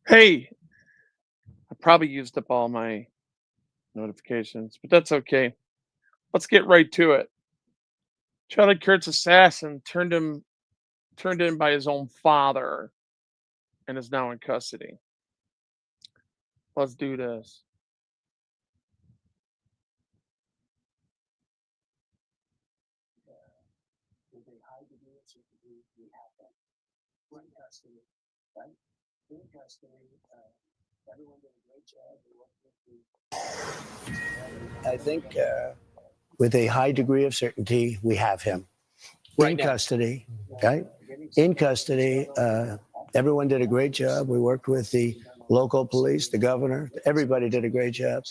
Hey, I probably used up all my notifications, but that's okay. Let's get right to it. Charlie Kirt's assassin turned in by his own father and is now in custody. Let's do this. I think with a high degree of certainty, we have him in custody. Okay, in custody. Everyone did a great job. We worked with the local police, the governor. Everybody did a great job.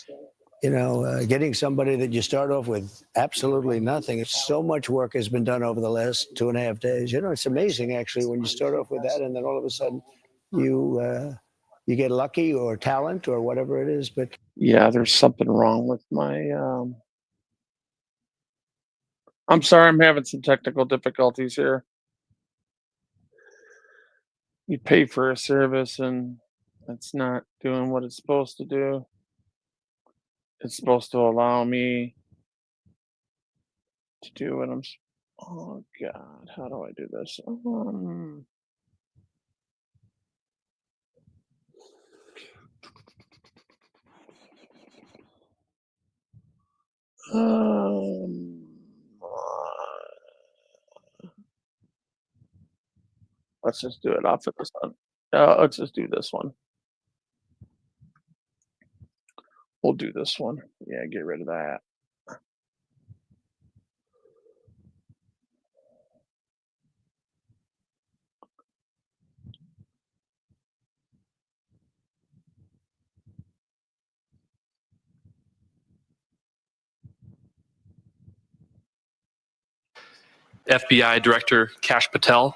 You know, getting somebody that you start off with absolutely nothing. So much work has been done over the last 2.5 days. You know, it's amazing actually when you start off with that, and then all of a sudden you get lucky or talent or whatever it is. But Yeah, there's something wrong with my I'm sorry, I'm having some technical difficulties here. You pay for a service and it's not doing what it's supposed to do. It's supposed to allow me to do what oh god, how do I do this? Um, let's just do it off of this one. Let's just do this one. We'll do this one. Yeah, get rid of that. FBI Director Kash Patel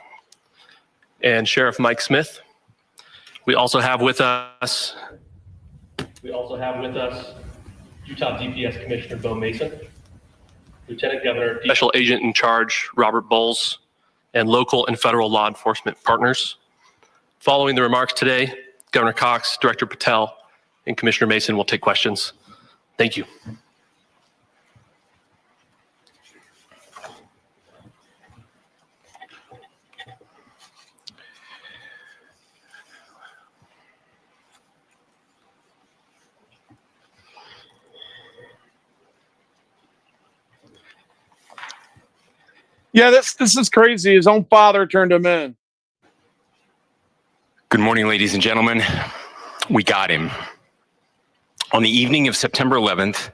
and Sheriff Mike Smith. We also have with us Utah DPS Commissioner Bo Mason, Lieutenant Governor, Special Agent in Charge Robert Bowles, and local and federal law enforcement partners. Following the remarks today, Governor Cox, Director Patel, and Commissioner Mason will take questions. Thank you. Yeah, this is crazy. His own father turned him in. Good morning, ladies and gentlemen. We got him. On the evening of September 11th,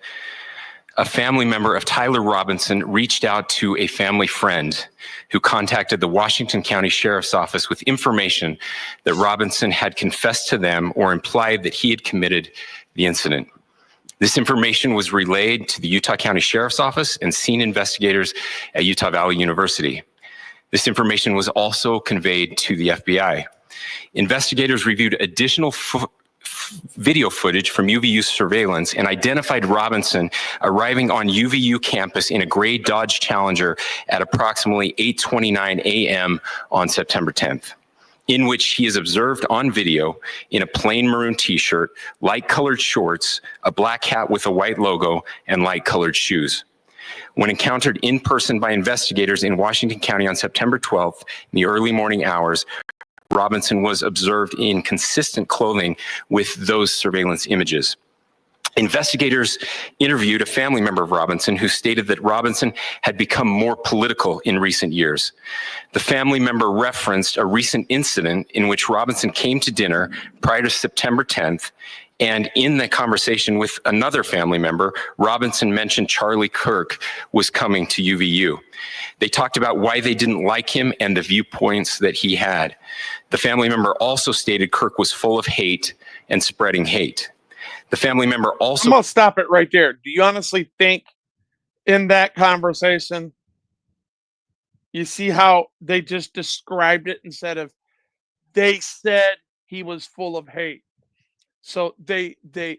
a family member of Tyler Robinson reached out to a family friend who contacted the Washington County Sheriff's Office with information that Robinson had confessed to them or implied that he had committed the incident. This information was relayed to the Utah County Sheriff's Office and scene investigators at Utah Valley University. This information was also conveyed to the FBI. Investigators reviewed additional video footage from UVU surveillance and identified Robinson arriving on UVU campus in a gray Dodge Challenger at approximately 8:29 a.m. on September 10th, in which he is observed on video in a plain maroon t-shirt, light-colored shorts, a black hat with a white logo, and light-colored shoes. When encountered in person by investigators in Washington County on September 12th in the early morning hours, Robinson was observed in consistent clothing with those surveillance images. Investigators interviewed a family member of Robinson who stated that Robinson had become more political in recent years. The family member referenced a recent incident in which Robinson came to dinner prior to September 10th, and in the conversation with another family member, Robinson mentioned Charlie Kirk was coming to UVU. They talked about why they didn't like him and the viewpoints that he had. The family member also stated Kirk was full of hate and spreading hate. The family member also— I'm gonna stop it right there. Do you honestly think in that conversation, you see how they just described it instead of they said he was full of hate? So they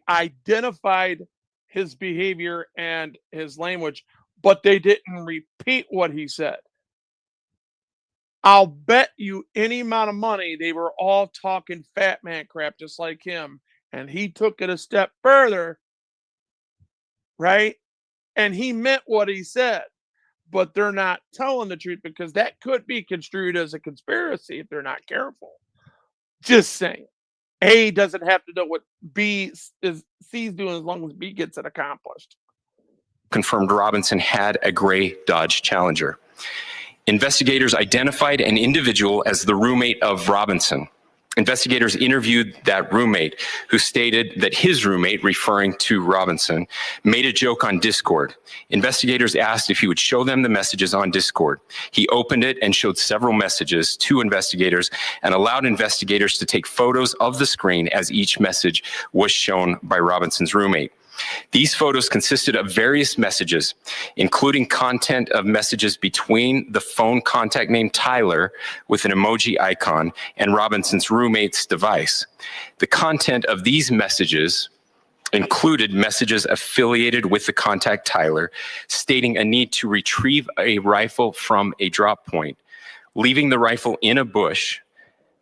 identified his behavior and his language, but they didn't repeat what he said. I'll bet you any amount of money they were all talking fat man crap just like him. And he took it a step further, right? And he meant what he said, but they're not telling the truth because that could be construed as a conspiracy if they're not careful. Just saying. A doesn't have to know what C's doing as long as B gets it accomplished. Confirmed Robinson had a gray Dodge Challenger. Investigators identified an individual as the roommate of Robinson. Investigators interviewed that roommate, who stated that his roommate, referring to Robinson, made a joke on Discord. Investigators asked if he would show them the messages on Discord. He opened it and showed several messages to investigators and allowed investigators to take photos of the screen as each message was shown by Robinson's roommate. These photos consisted of various messages, including content of messages between the phone contact named Tyler with an emoji icon and Robinson's roommate's device. The content of these messages included messages affiliated with the contact Tyler, stating a need to retrieve a rifle from a drop point, leaving the rifle in a bush,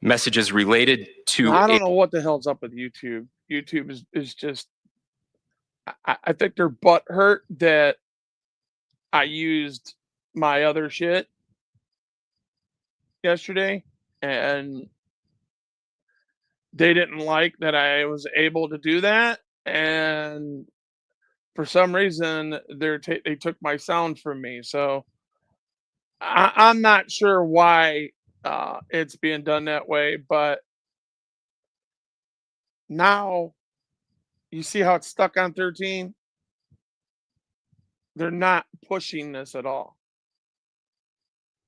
messages related to... I don't know what the hell's up with YouTube. YouTube is just... I think they're butthurt that I used my other shit yesterday, and they didn't like that I was able to do that, and for some reason they took my sound from me. So I'm not sure why it's being done that way, but now you see how it's stuck on 13. They're not pushing this at all.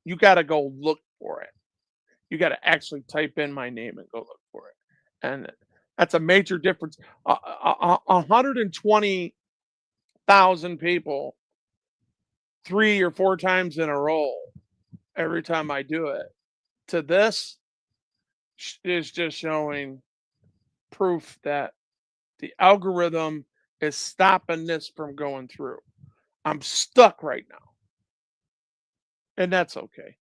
You got to go look for it. You got to actually type in my name and go look for it. And that's a major difference. 120,000 people 3 or 4 times in a row every time I do it. To this is just showing proof that the algorithm is stopping this from going through. I'm stuck right now. And that's okay.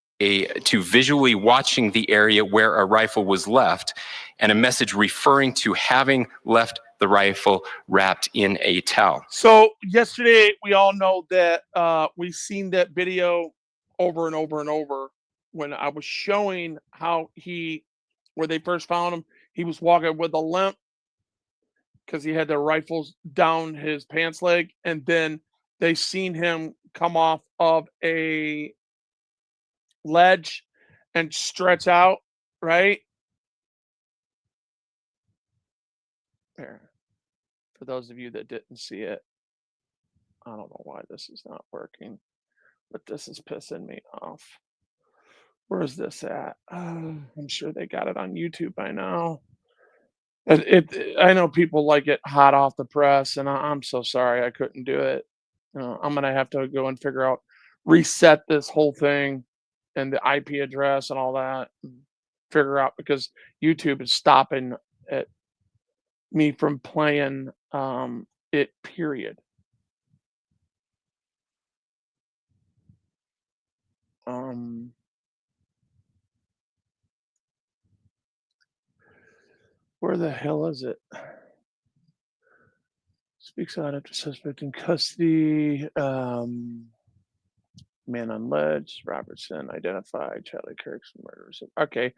To visually watching the area where a rifle was left, and a message referring to having left the rifle wrapped in a towel. So yesterday, we all know that we've seen that video over and over and over when I was showing how where they first found him, he was walking with a limp because he had the rifles down his pants leg, and then they seen him come off of a ledge and stretch out, right? There. For those of you that didn't see it, I don't know why this is not working, but this is pissing me off. Where's this at? I'm sure they got it on YouTube by now. I know people like it hot off the press, and I'm so sorry I couldn't do it. I'm gonna have to go and figure out, reset this whole thing and the IP address and all that, and figure out, because YouTube is stopping me from playing it, period. Where the hell is it? Speaks out after suspect in custody. Man on ledge. Robertson identified. Charlie Kirks murders. Okay,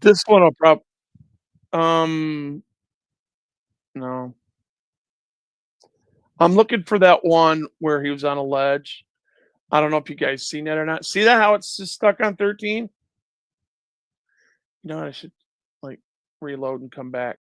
this one will probably. No. I'm looking for that one where he was on a ledge. I don't know if you guys seen that or not. See that how it's just stuck on 13? You know what? I should like reload and come back.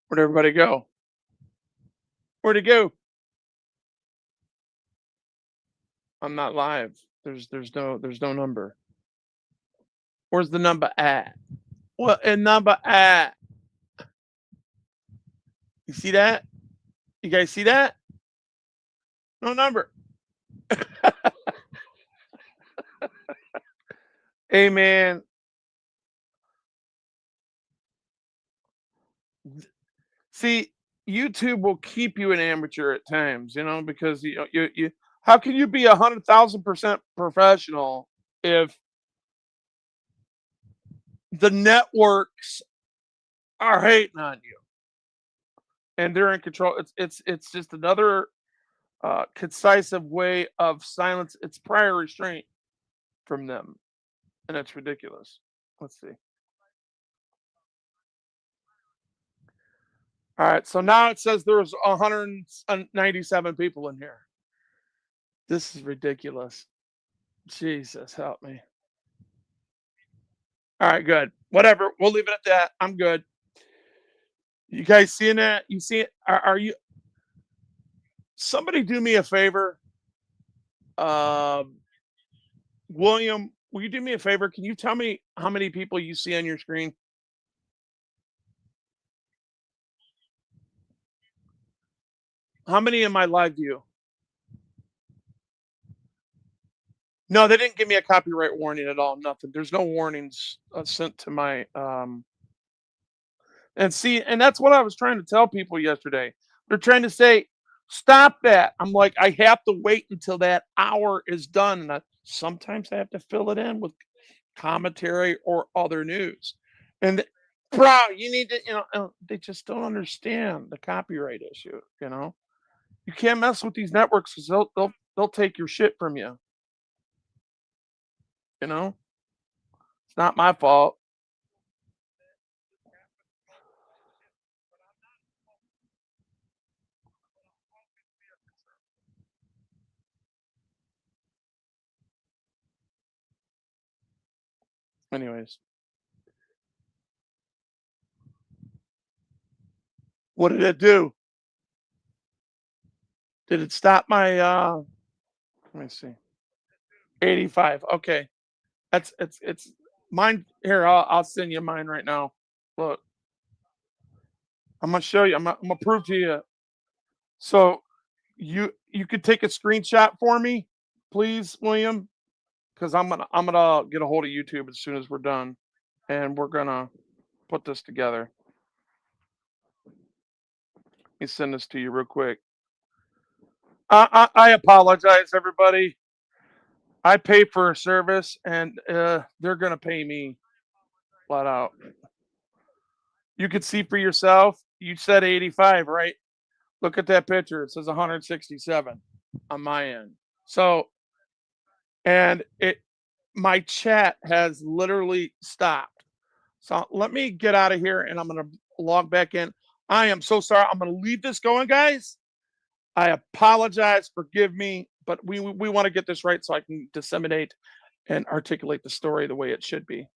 Where'd everybody go? Where'd it go? I'm not live. There's no number. Where's the number at? What a number at? You see that? You guys see that? No number. Hey man, see, YouTube will keep you an amateur at times, because you how can you be 100,000% professional if the networks are hating on you and they're in control? It's just another concise way of silence. It's prior restraint from them, and it's ridiculous. Let's see. All right, so now it says there's 197 people in here. This is ridiculous. Jesus, help me. All right, good. Whatever. We'll leave it at that. I'm good. You guys seeing that? You see it? Are you? Somebody do me a favor. Um, William, will you do me a favor? Can you tell me how many people you see on your screen? How many in my live view? No, they didn't give me a copyright warning at all. Nothing. There's no warnings sent to my and see, and that's what I was trying to tell people yesterday. They're trying to say, stop that. I'm like, I have to wait until that hour is done. And sometimes I have to fill it in with commentary or other news. And bro, you need to, they just don't understand the copyright issue. You can't mess with these networks because they'll take your shit from you. It's not my fault. Anyways, what did it do? Did it stop my let me see. 85. Okay. It's mine here. I'll send you mine right now. Look, I'm gonna show you. I'm gonna prove to you. So you could take a screenshot for me, please, William, because I'm gonna get a hold of YouTube as soon as we're done, and we're gonna put this together. Let me send this to you real quick. I apologize, everybody. I pay for a service, and they're gonna pay me flat out. You could see for yourself. You said 85, right? Look at that picture. It says 167 on my end. So, and my chat has literally stopped. So let me get out of here and I'm going to log back in. I am so sorry. I'm going to leave this going, guys. I apologize. Forgive me, but we want to get this right so I can disseminate and articulate the story the way it should be.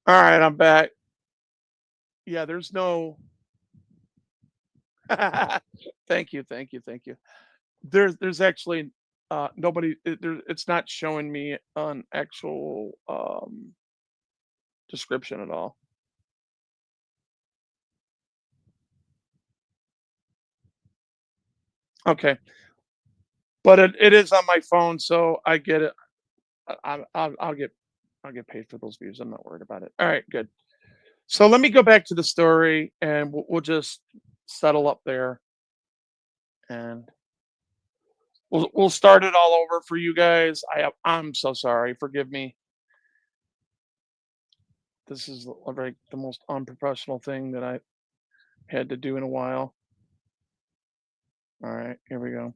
All right, I'm back. Yeah, there's no thank you, thank you, thank you. There's actually nobody it's not showing me an actual description at all. Okay, but it is on my phone, so I get it. I'll get paid for those views. I'm not worried about it. All right, good. So let me go back to the story, and we'll just settle up there, and we'll start it all over for you guys. I'm so sorry. Forgive me. This is like the most unprofessional thing that I had to do in a while. All right, here we go.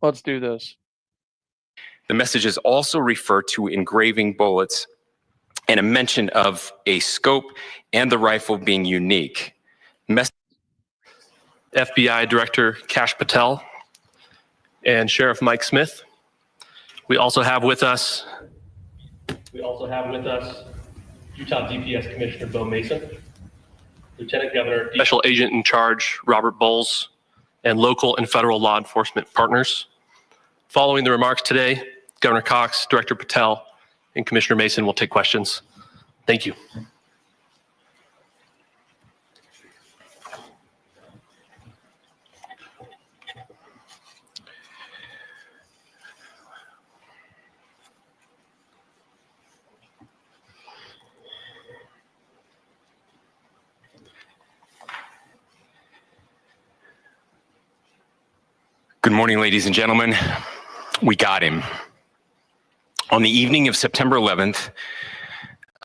Let's do this. The messages also refer to engraving bullets and a mention of a scope and the rifle being unique. FBI Director Kash Patel and Sheriff Mike Smith. We also have with us Utah DPS Commissioner Bo Mason, Lieutenant Governor, Special Agent in Charge Robert Bowles, and local and federal law enforcement partners. Following the remarks today, Governor Cox, Director Patel, and Commissioner Mason will take questions. Thank you. Good morning, ladies and gentlemen. We got him. On the evening of September 11th,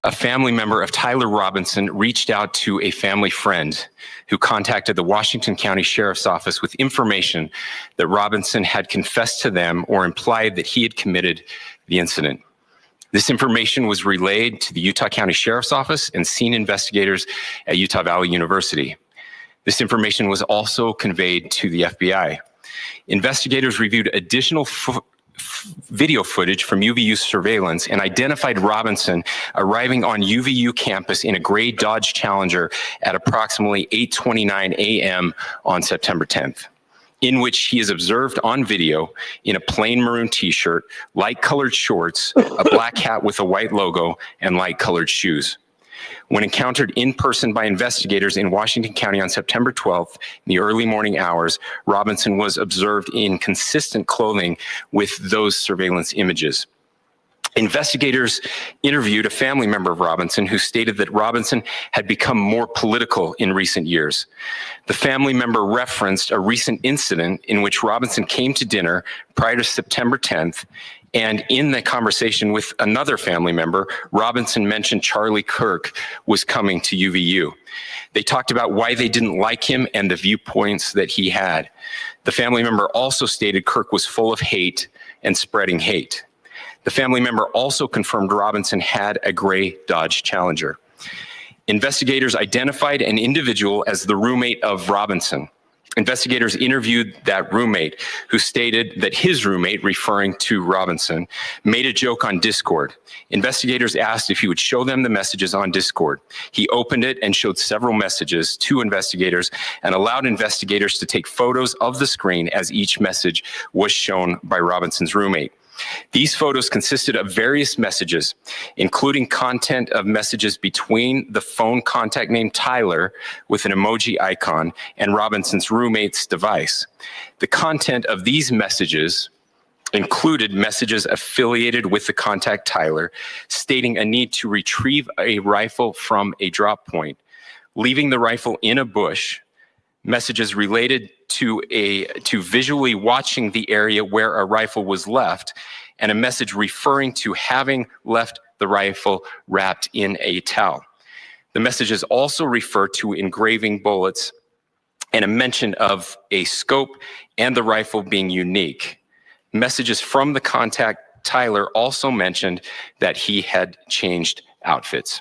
a family member of Tyler Robinson reached out to a family friend who contacted the Washington County Sheriff's Office with information that Robinson had confessed to them or implied that he had committed the incident. This information was relayed to the Utah County Sheriff's Office and scene investigators at Utah Valley University. This information was also conveyed to the FBI. Investigators reviewed additional video footage from UVU surveillance and identified Robinson arriving on UVU campus in a gray Dodge Challenger at approximately 8:29 a.m. on September 10th, in which he is observed on video in a plain maroon t-shirt, light-colored shorts, a black hat with a white logo, and light-colored shoes. When encountered in person by investigators in Washington County on September 12th, in the early morning hours, Robinson was observed in consistent clothing with those surveillance images. Investigators interviewed a family member of Robinson who stated that Robinson had become more political in recent years. The family member referenced a recent incident in which Robinson came to dinner prior to September 10th, and in the conversation with another family member, Robinson mentioned Charlie Kirk was coming to UVU. They talked about why they didn't like him and the viewpoints that he had. The family member also stated Kirk was full of hate and spreading hate. The family member also confirmed Robinson had a gray Dodge Challenger. Investigators identified an individual as the roommate of Robinson. Investigators interviewed that roommate, who stated that his roommate, referring to Robinson, made a joke on Discord. Investigators asked if he would show them the messages on Discord. He opened it and showed several messages to investigators and allowed investigators to take photos of the screen as each message was shown by Robinson's roommate. These photos consisted of various messages, including content of messages between the phone contact named Tyler with an emoji icon and Robinson's roommate's device. The content of these messages included messages affiliated with the contact Tyler, stating a need to retrieve a rifle from a drop point, leaving the rifle in a bush, messages related to visually watching the area where a rifle was left, and a message referring to having left the rifle wrapped in a towel. The messages also refer to engraving bullets and a mention of a scope and the rifle being unique. Messages from the contact Tyler also mentioned that he had changed outfits.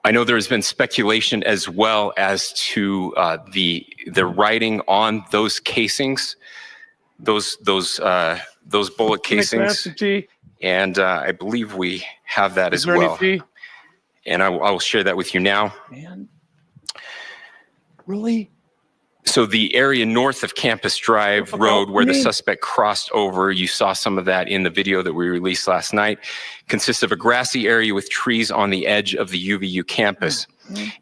I know there has been speculation as well as to the writing on those casings, those bullet casings, and I believe we have that as well. And I will share that with you now. Man, really? So the area north of Campus Drive Road where the suspect crossed over, you saw some of that in the video that we released last night, consists of a grassy area with trees on the edge of the UVU campus.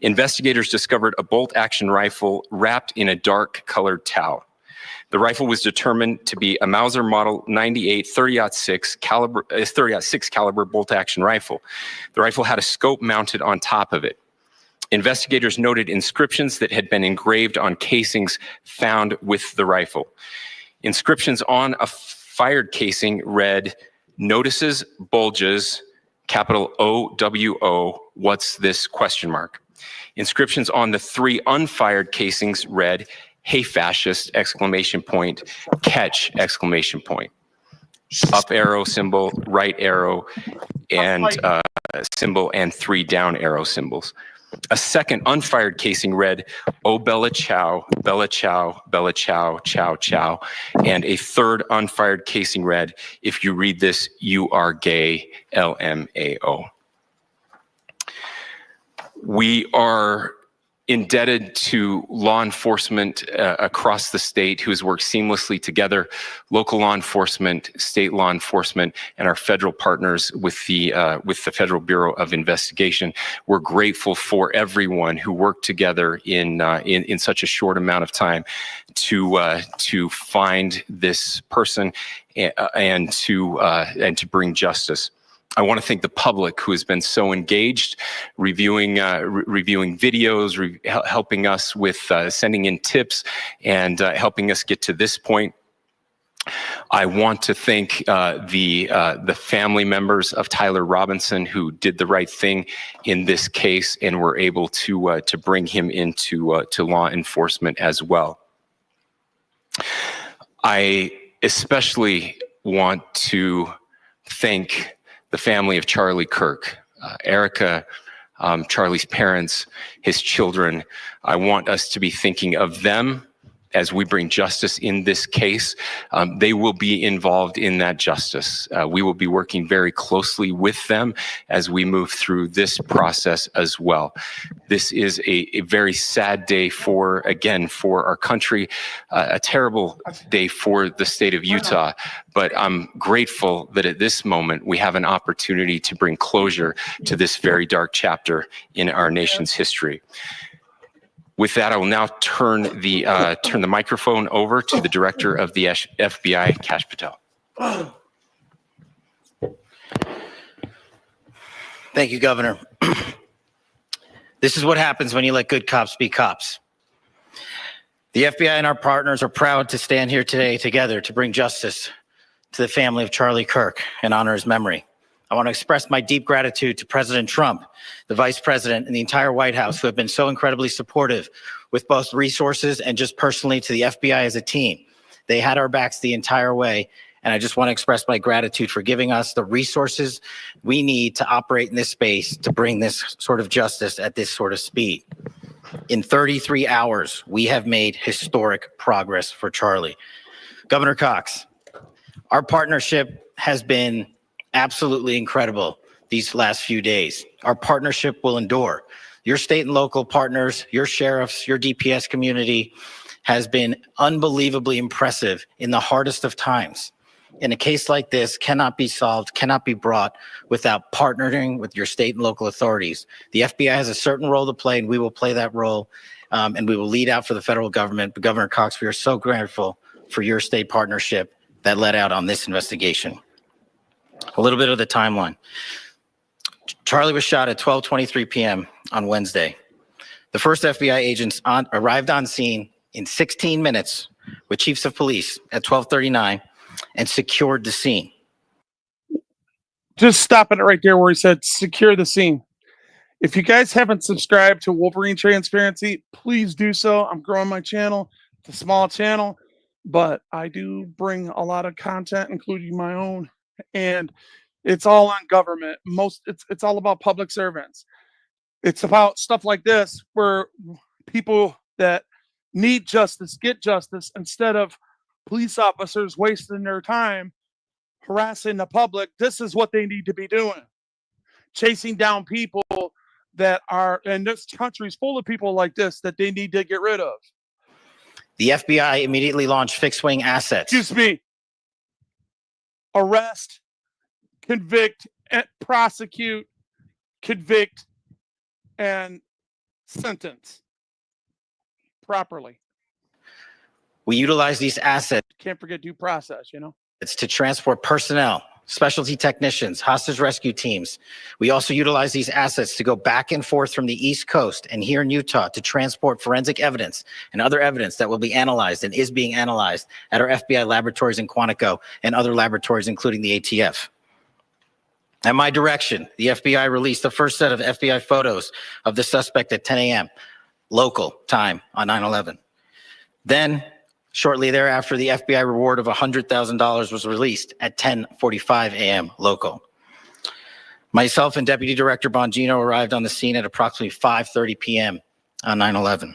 Investigators discovered a bolt-action rifle wrapped in a dark colored towel. The rifle was determined to be a Mauser Model 98 30-06 caliber bolt-action rifle. The rifle had a scope mounted on top of it. Investigators noted inscriptions that had been engraved on casings found with the rifle. Inscriptions on a fired casing read, "Notices, bulges, capital OWO, what's this?" ? Inscriptions on the 3 unfired casings read, hey fascist, exclamation point, catch, exclamation point. Up arrow symbol, right arrow, and symbol, and 3 down arrow symbols. A second unfired casing read, "Oh Bella Chow, Bella Chow, Bella Chow, Chow Chow." And a third unfired casing read, "If you read this, you are gay, LMAO." We are indebted to law enforcement across the state who has worked seamlessly together, local law enforcement, state law enforcement, and our federal partners with the Federal Bureau of Investigation. We're grateful for everyone who worked together in such a short amount of time to find this person and to bring justice. I want to thank the public who has been so engaged, reviewing videos, helping us with sending in tips, and helping us get to this point. I want to thank the family members of Tyler Robinson who did the right thing in this case and were able to bring him into to law enforcement as well. I especially want to thank the family of Charlie Kirk, Erica, Charlie's parents, his children. I want us to be thinking of them as we bring justice in this case. They will be involved in that justice. We will be working very closely with them as we move through this process as well. This is a very sad day for our country, a terrible day for the state of Utah, but I'm grateful that at this moment we have an opportunity to bring closure to this very dark chapter in our nation's history. With that, I will now turn the microphone over to the director of the FBI, Kash Patel. Thank you, Governor. This is what happens when you let good cops be cops. The FBI and our partners are proud to stand here today together to bring justice to the family of Charlie Kirk and honor his memory. I want to express my deep gratitude to President Trump, the Vice President, and the entire White House who have been so incredibly supportive with both resources and just personally to the FBI as a team. They had our backs the entire way, and I just want to express my gratitude for giving us the resources we need to operate in this space to bring this sort of justice at this sort of speed. In 33 hours, we have made historic progress for Charlie. Governor Cox, our partnership has been absolutely incredible these last few days. Our partnership will endure. Your state and local partners, your sheriffs, your DPS community has been unbelievably impressive in the hardest of times. And a case like this cannot be solved, cannot be brought without partnering with your state and local authorities. The FBI has a certain role to play, and we will play that role, and we will lead out for the federal government. But Governor Cox, we are so grateful for your state partnership that led out on this investigation. A little bit of the timeline. Charlie was shot at 12:23 p.m. on Wednesday. The first FBI agents arrived on scene in 16 minutes with chiefs of police at 12:39 and secured the scene. Just stopping it right there where he said secure the scene. If you guys haven't subscribed to Wolverine Transparency, please do so. I'm growing my channel. It's a small channel, but I do bring a lot of content, including my own, and it's all on government. It's all about public servants. It's about stuff like this where people that need justice get justice instead of police officers wasting their time harassing the public. This is what they need to be doing. Chasing down people that are, and this country is full of people like this that they need to get rid of. The FBI immediately launched fixed wing assets. Excuse me. Arrest, convict, prosecute, convict, and sentence properly. We utilize these assets Can't forget due process, you know? to transport personnel, specialty technicians, hostage rescue teams. We also utilize these assets to go back and forth from the East Coast and here in Utah to transport forensic evidence and other evidence that will be analyzed and is being analyzed at our FBI laboratories in Quantico and other laboratories, including the ATF. At my direction, the FBI released the first set of FBI photos of the suspect at 10 a.m. local time on 9/11. Then, shortly thereafter, the FBI reward of $100,000 was released at 10:45 a.m. local. Myself and Deputy Director Bongino arrived on the scene at approximately 5:30 p.m. on 9/11.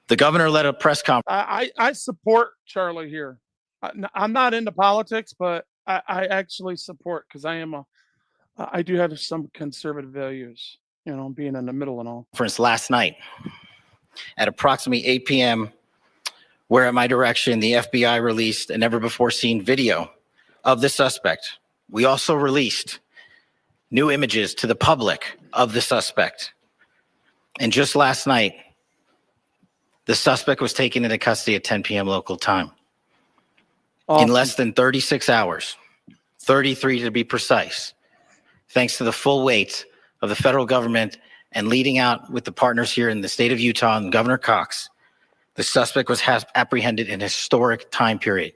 The governor led a press conference. I support Charlie here. I'm not into politics, but I actually support, because I do have some conservative values, being in the middle and all. Last night at approximately 8 p.m., where at my direction, the FBI released a never before seen video of the suspect. We also released new images to the public of the suspect. And just last night, the suspect was taken into custody at 10 p.m. local time. Awesome. In less than 36 hours, 33 to be precise, thanks to the full weight of the federal government and leading out with the partners here in the state of Utah and Governor Cox, the suspect was apprehended in a historic time period.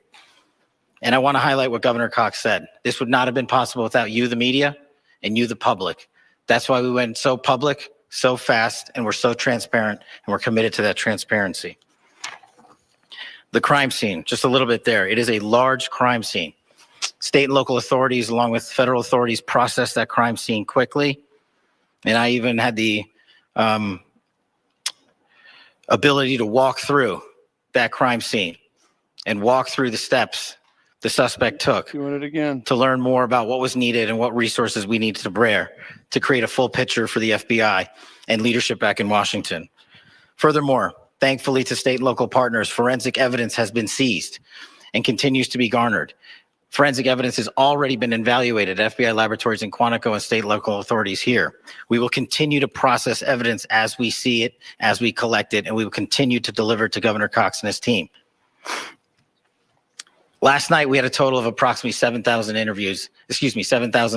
And I want to highlight what Governor Cox said. This would not have been possible without you, the media, and you, the public. That's why we went so public, so fast, and we're so transparent, and we're committed to that transparency. The crime scene, just a little bit there. It is a large crime scene. State and local authorities, along with federal authorities, processed that crime scene quickly. And I even had the ability to walk through that crime scene and walk through the steps the suspect took Doing it again to learn more about what was needed and what resources we needed to bear to create a full picture for the FBI and leadership back in Washington. Furthermore, thankfully to state and local partners, forensic evidence has been seized and continues to be garnered. Forensic evidence has already been evaluated at FBI laboratories in Quantico and state and local authorities here. We will continue to process evidence as we see it, as we collect it, and we will continue to deliver to Governor Cox and his team. Last night, we had a total of approximately 7,000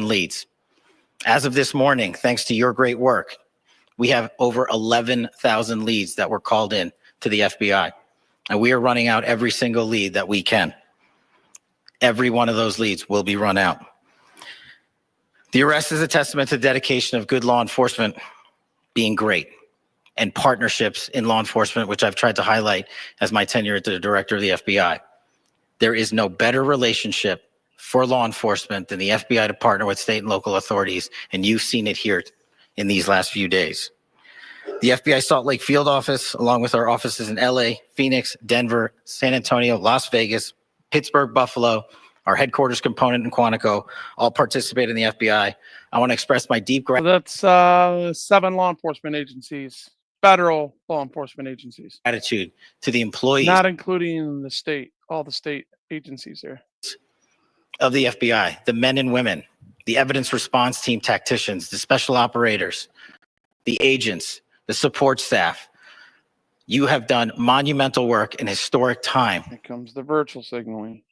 leads. As of this morning, thanks to your great work, we have over 11,000 leads that were called in to the FBI. And we are running out every single lead that we can. Every one of those leads will be run out. The arrest is a testament to the dedication of good law enforcement being great, and partnerships in law enforcement, which I've tried to highlight as my tenure as the director of the FBI. There is no better relationship for law enforcement than the FBI to partner with state and local authorities, and you've seen it here in these last few days. The FBI Salt Lake field office, along with our offices in LA, Phoenix, Denver, San Antonio, Las Vegas, Pittsburgh, Buffalo, our headquarters component in Quantico, all participate in the FBI. I want to express my deep So that's 7 law enforcement agencies, federal law enforcement agencies, gratitude to the employees, not including the state, all the state agencies there, of the FBI, the men and women, the evidence response team tacticians, the special operators, the agents, the support staff. You have done monumental work in historic time. Here comes the virtual signaling.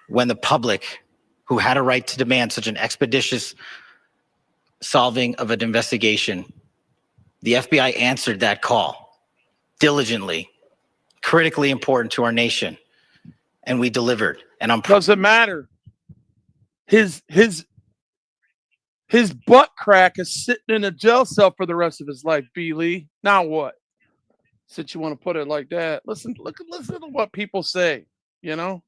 When the public, who had a right to demand such an expeditious solving of an investigation, the FBI answered that call diligently, critically important to our nation, and we delivered. And I'm Doesn't matter. His butt crack is sitting in a jail cell for the rest of his life, B. Lee. Now what? Since you want to put it like that, listen to what people say. I'm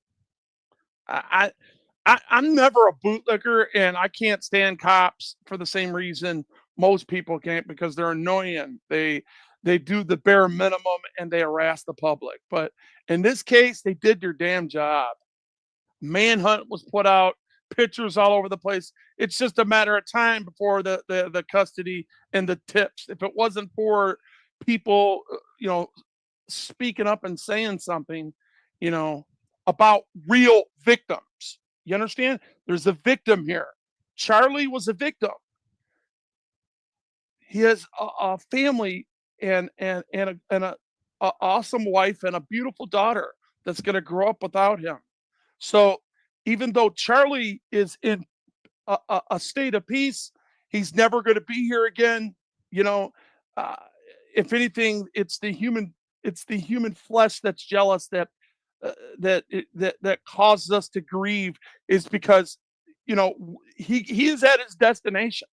never a bootlicker, and I can't stand cops for the same reason most people can't, because they're annoying. They do the bare minimum and they harass the public. But in this case, they did their damn job. Manhunt was put out, pictures all over the place. It's just a matter of time before the custody and the tips. If it wasn't for people, speaking up and saying something, about real victims. You understand? There's a victim here. Charlie was a victim. He has a family and a awesome wife and a beautiful daughter that's going to grow up without him. So even though Charlie is in a state of peace, he's never going to be here again. If anything, it's the human flesh that's jealous that causes us to grieve, is because he is at his destination.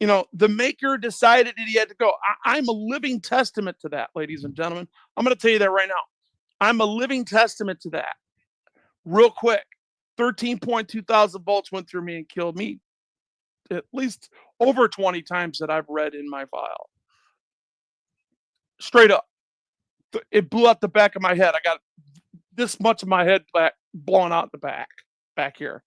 The maker decided that he had to go. I'm a living testament to that, ladies and gentlemen. I'm going to tell you that right now. I'm a living testament to that. Real quick, 13.2 thousand volts went through me and killed me at least over 20 times that I've read in my file. Straight up. It blew out the back of my head. I got this much of my head blown out the back here.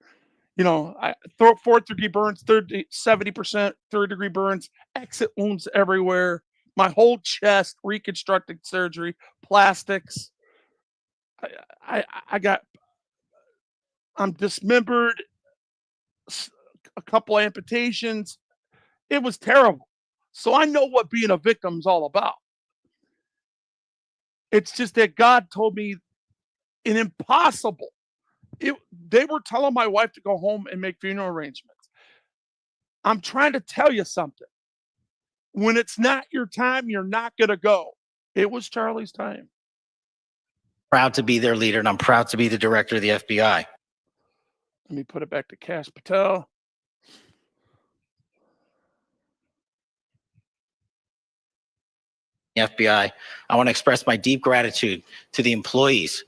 I throw 4th degree burns, 70% 3rd degree burns, exit wounds everywhere. My whole chest, reconstructed surgery, plastics. I'm dismembered, a couple amputations. It was terrible. So I know what being a victim is all about. It's just that God told me an impossible. They were telling my wife to go home and make funeral arrangements. I'm trying to tell you something. When it's not your time, you're not going to go. It was Charlie's time. Proud to be their leader, and I'm proud to be the director of the FBI. Let me put it back to Cash Patel. FBI. I want to express my deep gratitude to the employees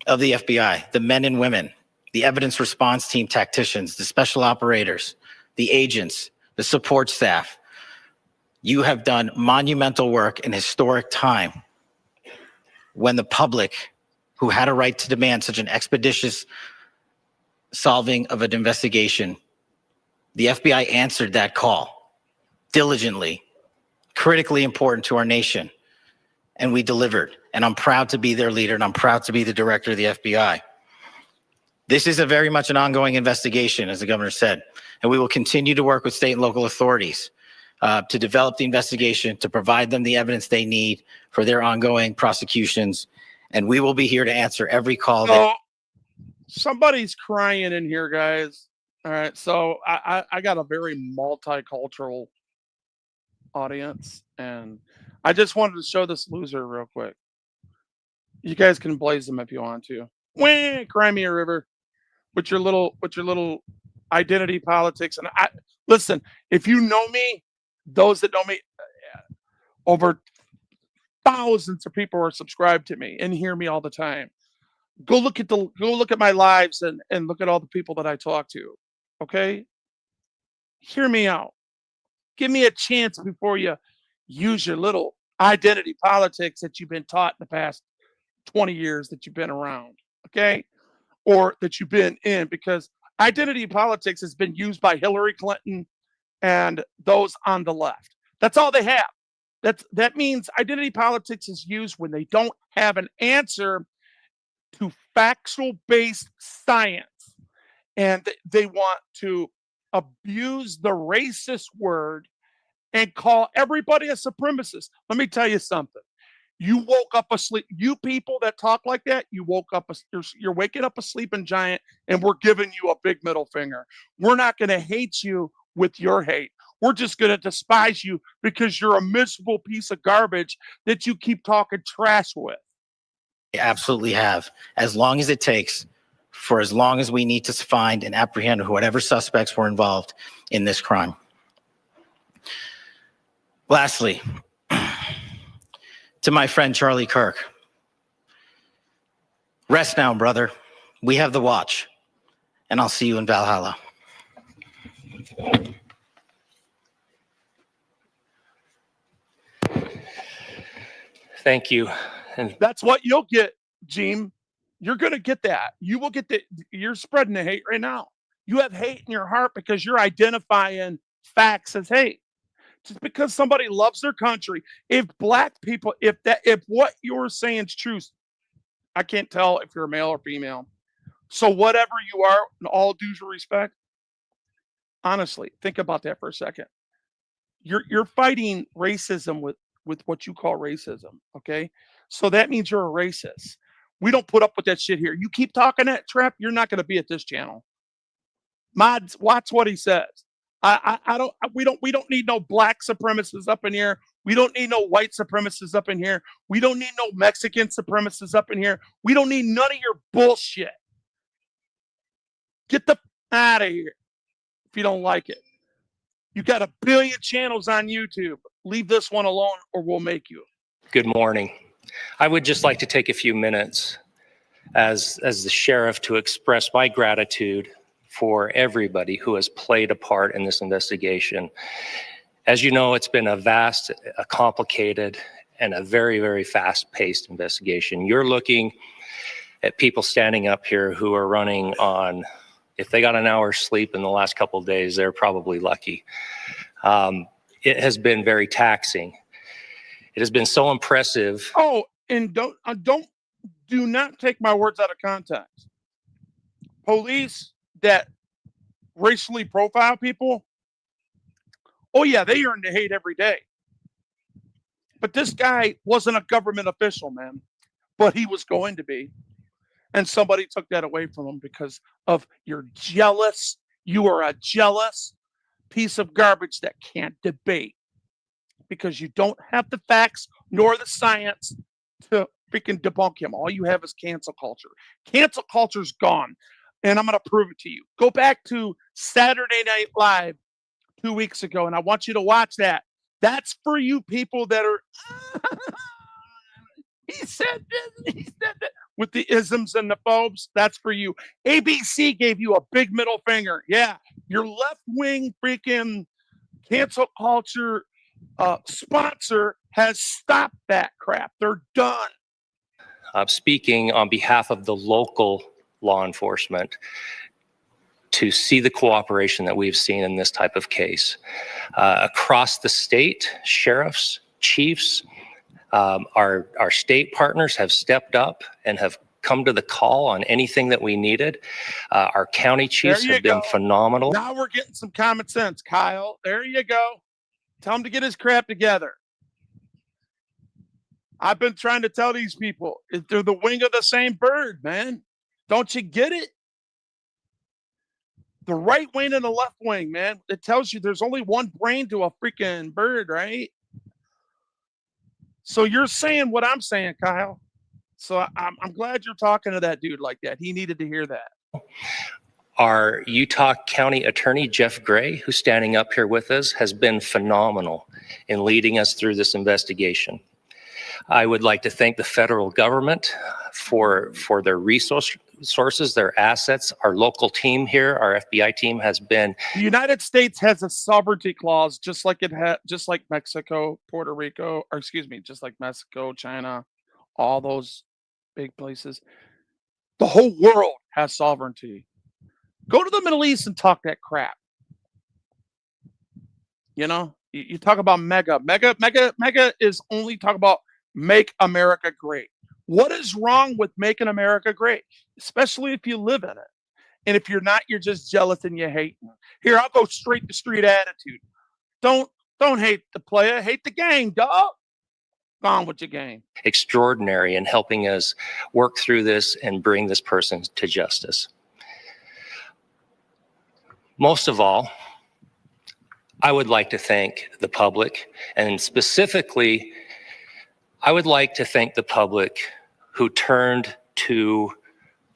of the FBI, the men and women, the evidence response team tacticians, the special operators, the agents, the support staff. You have done monumental work in historic time when the public, who had a right to demand such an expeditious solving of an investigation, the FBI answered that call diligently, critically important to our nation, and we delivered. And I'm proud to be their leader, and I'm proud to be the director of the FBI. This is a very much an ongoing investigation, as the governor said, and we will continue to work with state and local authorities to develop the investigation, to provide them the evidence they need for their ongoing prosecutions, and we will be here to answer every call. Somebody's crying in here, guys. All right, so I got a very multicultural audience, and I just wanted to show this loser real quick. You guys can blaze them if you want to. Cry me a river with your little identity politics. And listen, if you know me, those that know me, over thousands of people are subscribed to me and hear me all the time. Go look at my lives and look at all the people that I talk to. Okay? Hear me out. Give me a chance before you use your little identity politics that you've been taught in the past 20 years that you've been around, okay? Or that you've been in, because identity politics has been used by Hillary Clinton and those on the left. That's all they have. That means identity politics is used when they don't have an answer to factual-based science, and they want to abuse the racist word and call everybody a supremacist. Let me tell you something. You woke up asleep. You people that talk like that, you're waking up a sleeping giant, and we're giving you a big middle finger. We're not going to hate you with your hate. We're just going to despise you because you're a miserable piece of garbage that you keep talking trash with. We absolutely have, as long as it takes, for as long as we need to find and apprehend whatever suspects were involved in this crime. Lastly, to my friend Charlie Kirk, rest now, brother. We have the watch, and I'll see you in Valhalla. Thank you. And That's what you'll get, Gene. You're going to get that. You will get you're spreading the hate right now. You have hate in your heart because you're identifying facts as hate. Just because somebody loves their country, if black people, if what you're saying is true, I can't tell if you're a male or female. So whatever you are, in all due respect, honestly, think about that for a second. You're fighting racism with what you call racism, okay? So that means you're a racist. We don't put up with that shit here. You keep talking that crap, you're not going to be at this channel. Mods, watch what he says. We don't need no black supremacists up in here. We don't need no white supremacists up in here. We don't need no Mexican supremacists up in here. We don't need none of your bullshit. Get the out of here if you don't like it. You got a billion channels on YouTube. Leave this one alone or we'll make you. Good morning. I would just like to take a few minutes as the sheriff to express my gratitude for everybody who has played a part in this investigation. As you know, it's been a vast, a complicated, and a very, very fast-paced investigation. You're looking at people standing up here who are running on, if they got an hour's sleep in the last couple of days, they're probably lucky. It has been very taxing. It has been so impressive. Oh, and do not take my words out of context. Police that racially profile people, oh yeah, they earn the hate every day. But this guy wasn't a government official, man, but he was going to be. And somebody took that away from him because of you're jealous. You are a jealous piece of garbage that can't debate because you don't have the facts nor the science to freaking debunk him. All you have is cancel culture. Cancel culture's gone. And I'm going to prove it to you. Go back to Saturday Night Live 2 weeks ago, and I want you to watch that. That's for you people that are, he said this, he said that, with the isms and the phobes. That's for you. ABC gave you a big middle finger. Yeah, your left-wing freaking cancel culture sponsor has stopped that crap. They're done. Speaking on behalf of the local law enforcement to see the cooperation that we've seen in this type of case. Across the state, sheriffs, chiefs, our state partners have stepped up and have come to the call on anything that we needed. Our county chiefs have been phenomenal. Now we're getting some common sense, Kyle. There you go. Tell him to get his crap together. I've been trying to tell these people, they're the wing of the same bird, man. Don't you get it? The right wing and the left wing, man. It tells you there's only one brain to a freaking bird, right? So you're saying what I'm saying, Kyle. So I'm glad you're talking to that dude like that. He needed to hear that. Our Utah County Attorney, Jeff Gray, who's standing up here with us, has been phenomenal in leading us through this investigation. I would like to thank the federal government for their resources, their assets. Our local team here, our FBI team, has been. The United States has a sovereignty clause, just like Mexico, Puerto Rico, or excuse me, just like Mexico, China, all those big places. The whole world has sovereignty. Go to the Middle East and talk that crap. You know, you talk about mega is only talk about make America great. What is wrong with making America great? Especially if you live in it. And if you're not, you're just jealous and you hate. Here, I'll go straight to street attitude. Don't hate the player, hate the game, dog. Gone with your game. Extraordinary in helping us work through this and bring this person to justice. Most of all, I would like to thank the public, and specifically, I would like to thank the public who turned to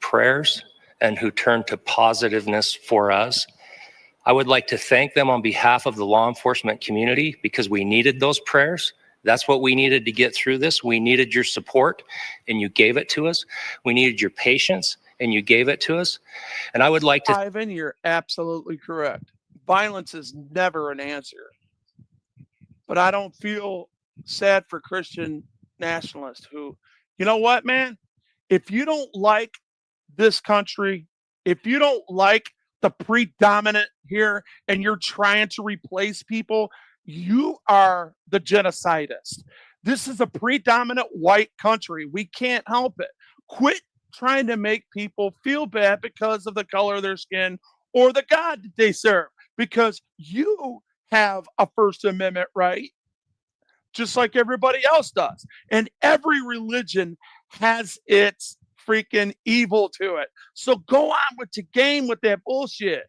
prayers and who turned to positiveness for us. I would like to thank them on behalf of the law enforcement community because we needed those prayers. That's what we needed to get through this. We needed your support and you gave it to us. We needed your patience and you gave it to us. And I would like to— Ivan, you're absolutely correct. Violence is never an answer. But I don't feel sad for Christian nationalists who, you know what, man? If you don't like this country, if you don't like the predominant here and you're trying to replace people, you are the genocidist. This is a predominant white country. We can't help it. Quit trying to make people feel bad because of the color of their skin or the God that they serve, because you have a First Amendment right, just like everybody else does. And every religion has its freaking evil to it. So go on with your game with that bullshit.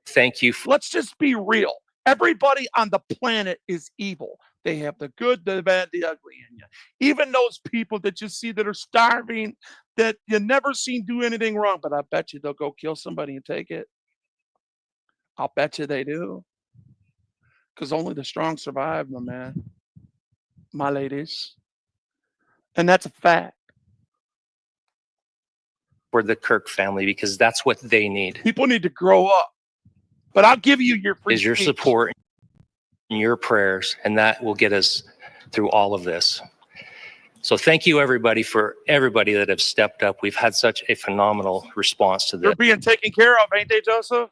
Thank you. Let's just be real. Everybody on the planet is evil. They have the good, the bad, the ugly in you. Even those people that you see that are starving, that you never seen do anything wrong, but I bet you they'll go kill somebody and take it. I'll bet you they do. Because only the strong survive, my man, my ladies. And that's a fact. For the Kirk family, because that's what they need, People need to grow up. But I'll give you your free is your speech. support and your prayers, and that will get us through all of this. So thank you, everybody, for everybody that have stepped up. We've had such a phenomenal response to this. They're being taken care of, ain't they, Joseph?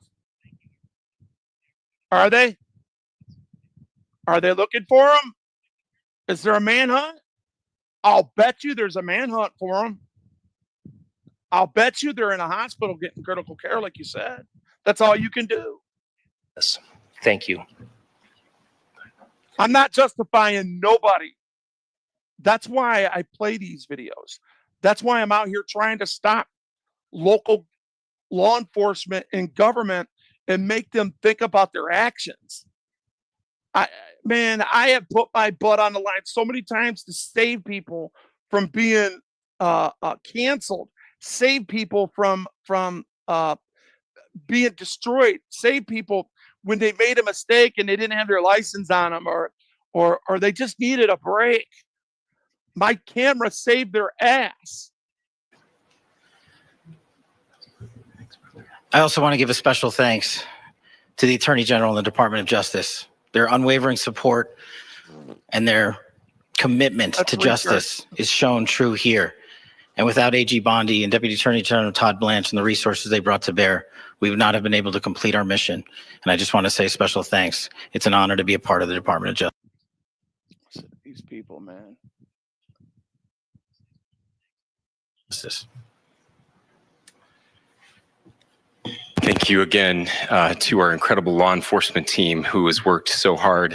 Are they? Are they looking for them? Is there a manhunt? I'll bet you there's a manhunt for them. I'll bet you they're in a hospital getting critical care, like you said. That's all you can do. Yes. Thank you. I'm not justifying nobody. That's why I play these videos. That's why I'm out here trying to stop local law enforcement and government and make them think about their actions. I have put my butt on the line so many times to save people from being canceled, save people from being destroyed, save people when they made a mistake and they didn't have their license on them, or they just needed a break. My camera saved their ass. I also want to give a special thanks to the Attorney General and the Department of Justice. Their unwavering support and their commitment to justice is shown true here. And without AG Bondi and Deputy Attorney General Todd Blanche and the resources they brought to bear, we would not have been able to complete our mission. And I just want to say special thanks. It's an honor to be a part of the Department of Justice. These people, man. Thank you again to our incredible law enforcement team who has worked so hard.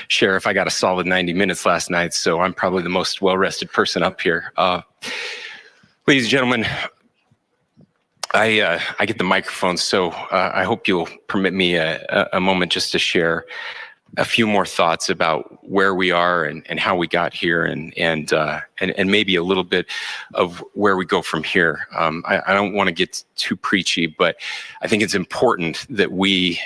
Sheriff, I got a solid 90 minutes last night, so I'm probably the most well-rested person up here. Ladies and gentlemen, I get the microphone, so I hope you'll permit me a moment just to share a few more thoughts about where we are and how we got here, and maybe a little bit of where we go from here. I don't want to get too preachy, but I think it's important that we,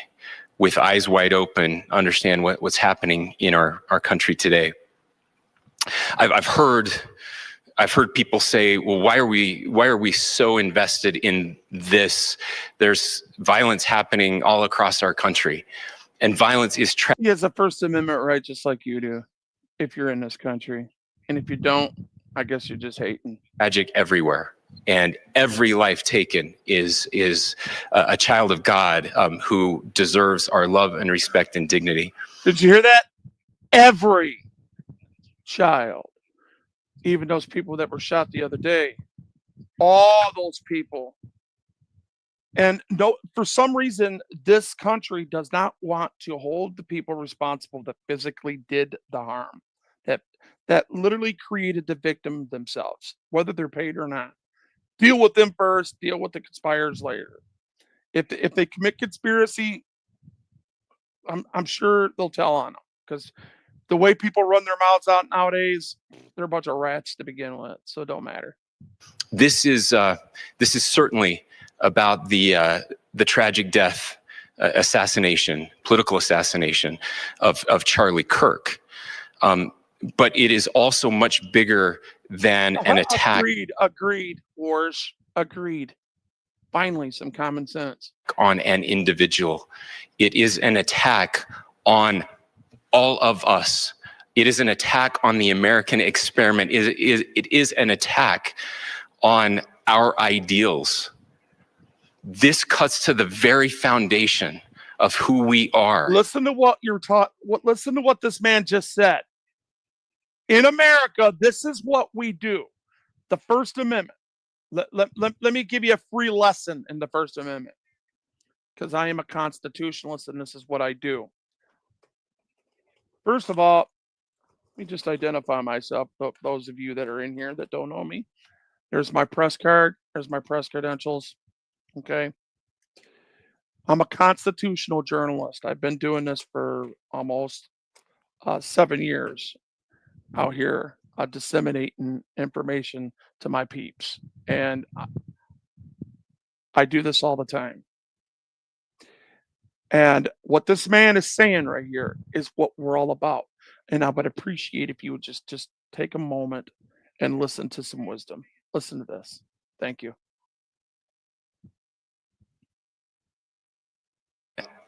with eyes wide open, understand what's happening in our country today. I've heard people say, well, why are we so invested in this? There's violence happening all across our country. And violence is He has a First Amendment right, just like you do, if you're in this country. And if you don't, I guess you're just hating. Tragic everywhere. And every life taken is a child of God who deserves our love and respect and dignity. Did you hear that? Every child, even those people that were shot the other day, all those people. And no, for some reason, this country does not want to hold the people responsible that physically did the harm, that literally created the victim themselves, whether they're paid or not. Deal with them first, deal with the conspirators later. If they commit conspiracy, I'm sure they'll tell on them, because the way people run their mouths out nowadays, they're a bunch of rats to begin with, so it don't matter. This is certainly about the tragic death, political assassination of Charlie Kirk. But it is also much bigger than an attack. Agreed, Wars. Agreed. Finally, some common sense. On an individual. It is an attack on all of us. It is an attack on the American experiment. It is an attack on our ideals. This cuts to the very foundation of who we are. Listen to what you're taught. Listen to what this man just said. In America, this is what we do. The First Amendment. Let me give you a free lesson in the First Amendment, because I am a constitutionalist and this is what I do. First of all, let me just identify myself. Those of you that are in here that don't know me, there's my press card. There's my press credentials. Okay. I'm a constitutional journalist. I've been doing this for almost 7 years out here, disseminating information to my peeps. And I do this all the time. And what this man is saying right here is what we're all about. And I would appreciate if you would just take a moment and listen to some wisdom. Listen to this. Thank you.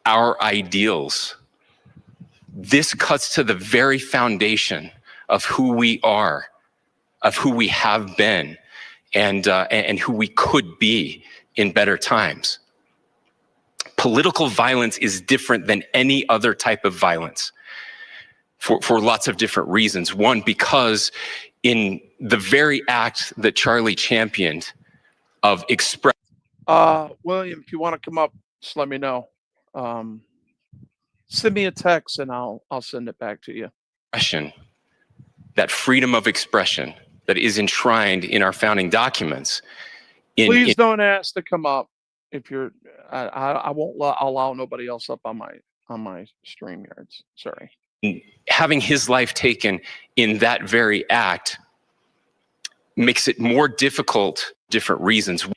Our ideals. This cuts to the very foundation of who we are, of who we have been, and who we could be in better times. Political violence is different than any other type of violence for lots of different reasons. One, because in the very act that Charlie championed of express. William, if you want to come up, just let me know. Send me a text and I'll send it back to you. That freedom of expression that is enshrined in our founding documents. Please don't ask to come up if you're. I won't allow nobody else up on my stream yards. Sorry. Having his life taken in that very act makes it more difficult. Different reasons.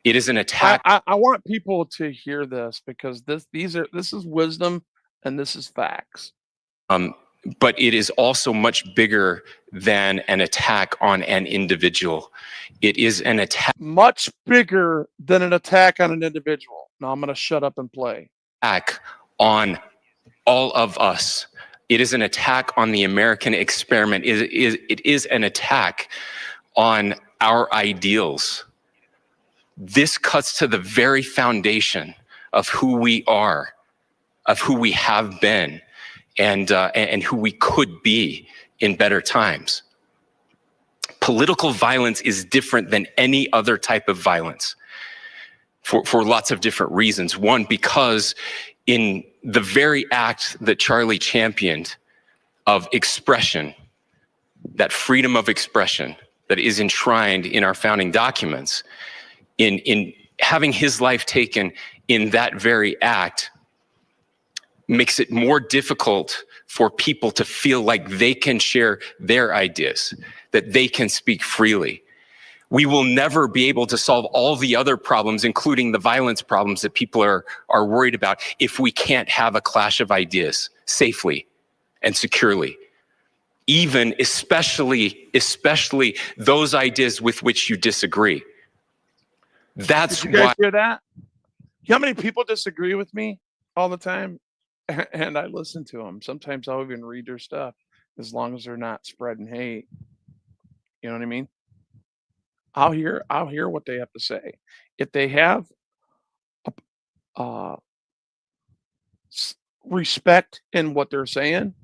It is an attack. I want people to hear this because this is wisdom and this is facts. But it is also much bigger than an attack on an individual. It is an attack. Much bigger than an attack on an individual. Now I'm going to shut up and play. Attack on all of us. It is an attack on the American experiment. It is an attack on our ideals. This cuts to the very foundation of who we are, of who we have been, and who we could be in better times. Political violence is different than any other type of violence for lots of different reasons. One, because in the very act that Charlie championed of expression, that freedom of expression that is enshrined in our founding documents, in having his life taken in that very act makes it more difficult for people to feel like they can share their ideas, that they can speak freely. We will never be able to solve all the other problems, including the violence problems that people are worried about, if we can't have a clash of ideas safely and securely. Even, especially those ideas with which you disagree. That's Did you guys why. hear that? You know how many people disagree with me all the time? And I listen to them. Sometimes I'll even read their stuff as long as they're not spreading hate. You know what I mean? I'll hear what they have to say. If they have respect in what they're saying,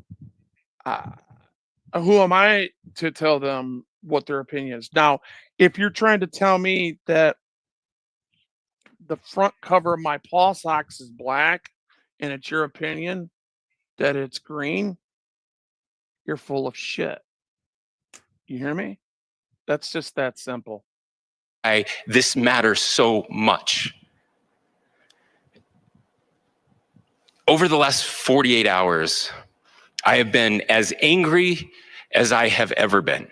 who am I to tell them what their opinion is? Now, if you're trying to tell me that the front cover of my paw socks is black and it's your opinion that it's green, you're full of shit. You hear me? That's just that simple. This matters so much. Over the last 48 hours, I have been as angry as I have ever been,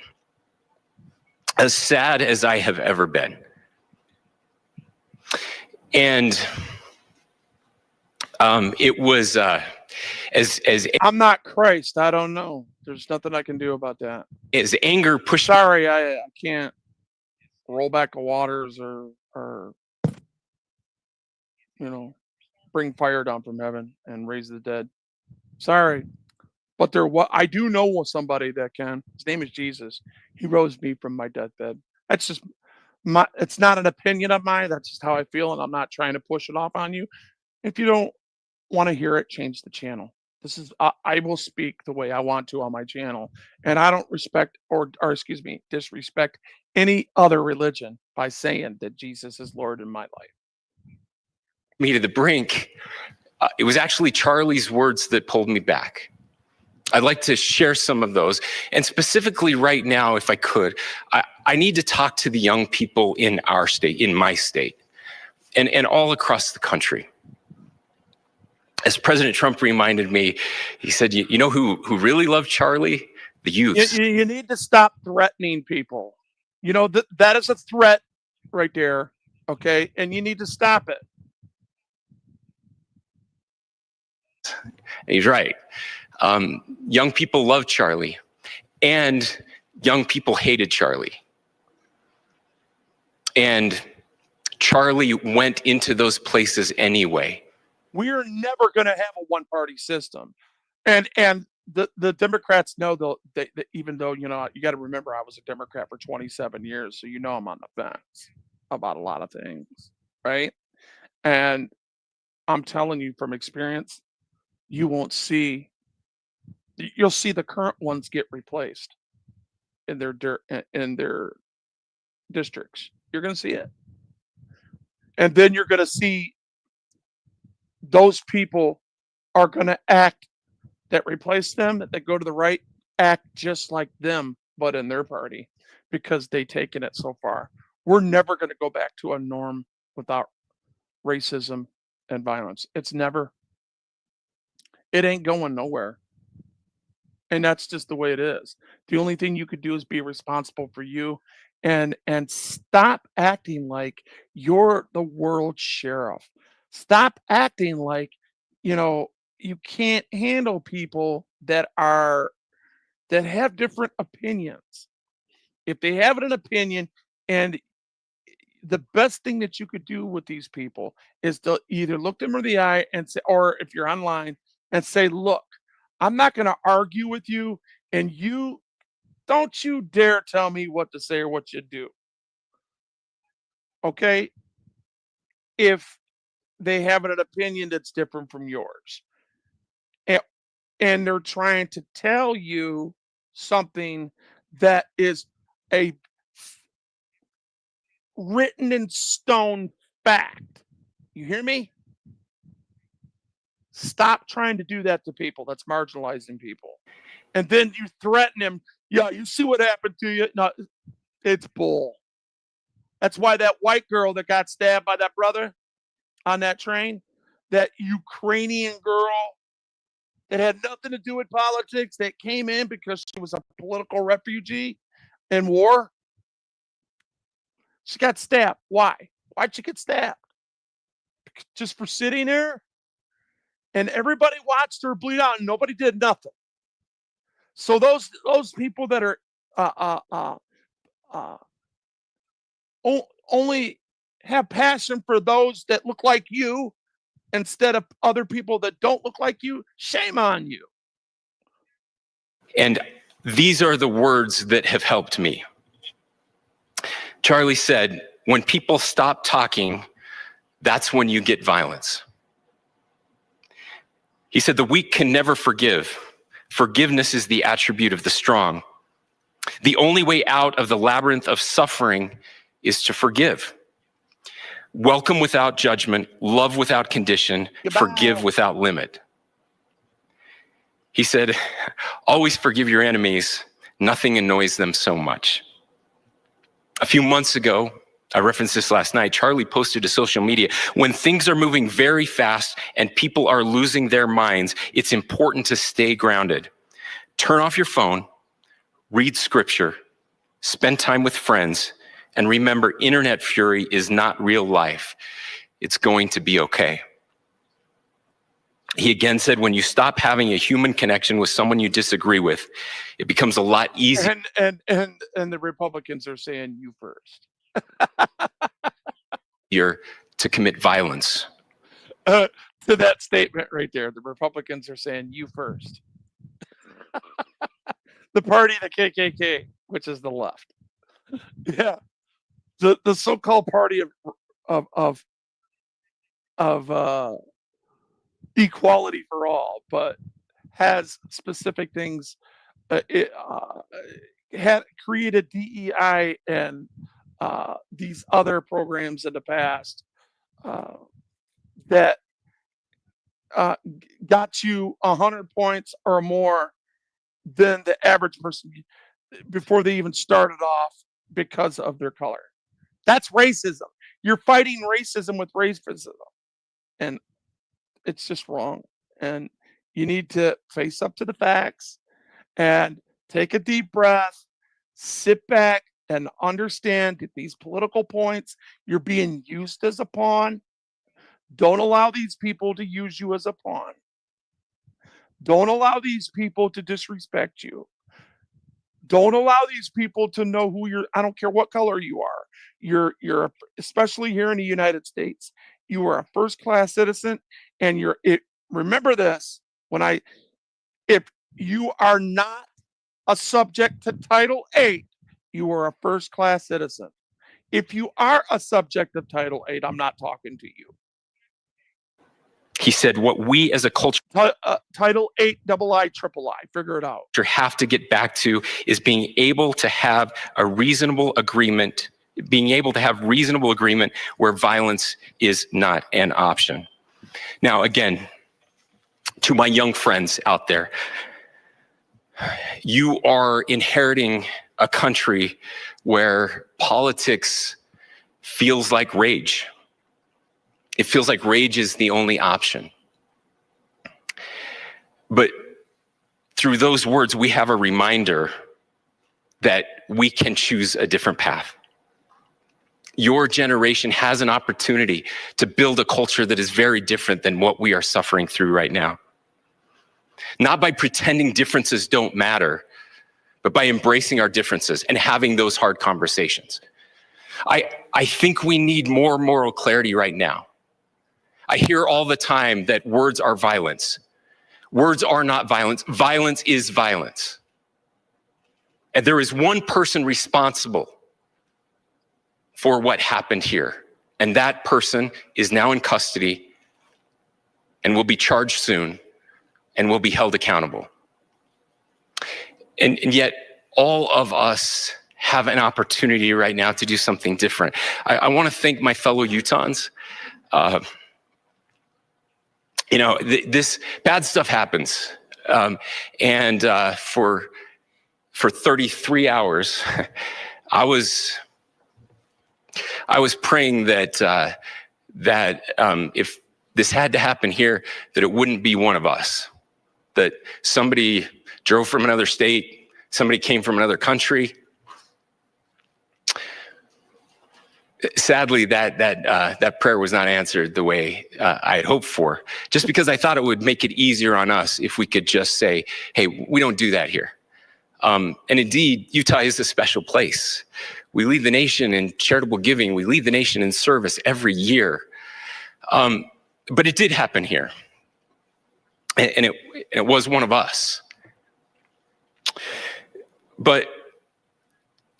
as sad as I have ever been. And it was as I'm not Christ. I don't know. There's nothing I can do about that. as anger pushed. Sorry, I can't roll back the waters or bring fire down from heaven and raise the dead. Sorry, but I do know somebody that can. His name is Jesus. He rose me from my deathbed. That's just it's not an opinion of mine. That's just how I feel, and I'm not trying to push it off on you. If you don't want to hear it, change the channel. This is I will speak the way I want to on my channel, and I don't respect or disrespect any other religion by saying that Jesus is Lord in my life. Me to the brink. It was actually Charlie's words that pulled me back. I'd like to share some of those. And specifically right now, if I could, I need to talk to the young people in our state, in my state, and all across the country. As President Trump reminded me, he said, you know who really loved Charlie? The youth. You need to stop threatening people. That is a threat right there, okay? And you need to stop it. And he's right. Young people love Charlie, and young people hated Charlie. And Charlie went into those places anyway. We are never going to have a one-party system, and the Democrats know they even though you got to remember I was a Democrat for 27 years, so I'm on the fence about a lot of things, right? And I'm telling you from experience, you'll see the current ones get replaced in their districts. You're going to see it, and then you're going to see those people are going to act that replace them, that go to the right, act just like them, but in their party, because they taken it so far. We're never going to go back to a norm without racism and violence. It ain't going nowhere. And that's just the way it is. The only thing you could do is be responsible for you and stop acting like you're the world sheriff. Stop acting like, you can't handle people that have different opinions. If they have an opinion, and the best thing that you could do with these people is to either look them in the eye and say, or if you're online, and say, look, I'm not going to argue with you, and don't you dare tell me what to say or what you do. Okay? If they have an opinion that's different from yours, and they're trying to tell you something that is a written in stone fact. You hear me? Stop trying to do that to people. That's marginalizing people. And then you threaten them. Yeah, you see what happened to you. No, it's bull. That's why that white girl that got stabbed by that brother on that train, that Ukrainian girl that had nothing to do with politics, that came in because she was a political refugee in war. She got stabbed. Why? Why'd she get stabbed? Just for sitting there? And everybody watched her bleed out and nobody did nothing. So those people that are only have passion for those that look like you instead of other people that don't look like you, shame on you. And these are the words that have helped me. Charlie said, when people stop talking, that's when you get violence. He said, the weak can never forgive. Forgiveness is the attribute of the strong. The only way out of the labyrinth of suffering is to forgive. Welcome without judgment, love without condition, forgive without limit. He said, always forgive your enemies. Nothing annoys them so much. A few months ago, I referenced this last night, Charlie posted to social media, when things are moving very fast and people are losing their minds, it's important to stay grounded. Turn off your phone, read scripture, spend time with friends, and remember, internet fury is not real life. It's going to be okay. He again said, when you stop having a human connection with someone you disagree with, it becomes a lot easier. And the Republicans are saying you first. To commit violence. To that statement right there, the Republicans are saying you first. The party, the KKK, which is the left. Yeah, the so-called party of equality for all, but has specific things. Had created DEI and these other programs in the past that got you 100 points or more than the average person before they even started off because of their color. That's racism. You're fighting racism with racism. And it's just wrong. And you need to face up to the facts and take a deep breath, sit back and understand that these political points, you're being used as a pawn. Don't allow these people to use you as a pawn. Don't allow these people to disrespect you. Don't allow these people to know who you're. I don't care what color you are. Especially here in the United States, you are a first class citizen, and remember this, if you are not a subject to Title 8, you are a first class citizen. If you are a subject of Title 8, I'm not talking to you. He said, what we as a culture Title 8, I, figure it out. have to get back to is being able to have a reasonable agreement, where violence is not an option. Now, again, to my young friends out there, you are inheriting a country where politics feels like rage. It feels like rage is the only option. But through those words, we have a reminder that we can choose a different path. Your generation has an opportunity to build a culture that is very different than what we are suffering through right now. Not by pretending differences don't matter, but by embracing our differences and having those hard conversations. I think we need more moral clarity right now. I hear all the time that words are violence. Words are not violence. Violence is violence. And there is one person responsible for what happened here. And that person is now in custody and will be charged soon and will be held accountable. And yet all of us have an opportunity right now to do something different. I want to thank my fellow Utahns. This bad stuff happens. For 33 hours, I was praying that if this had to happen here, that it wouldn't be one of us, that somebody drove from another state, somebody came from another country. Sadly, that prayer was not answered the way I had hoped for, just because I thought it would make it easier on us if we could just say, hey, we don't do that here. And indeed, Utah is a special place. We lead the nation in charitable giving. We lead the nation in service every year. But it did happen here. And it was one of us. But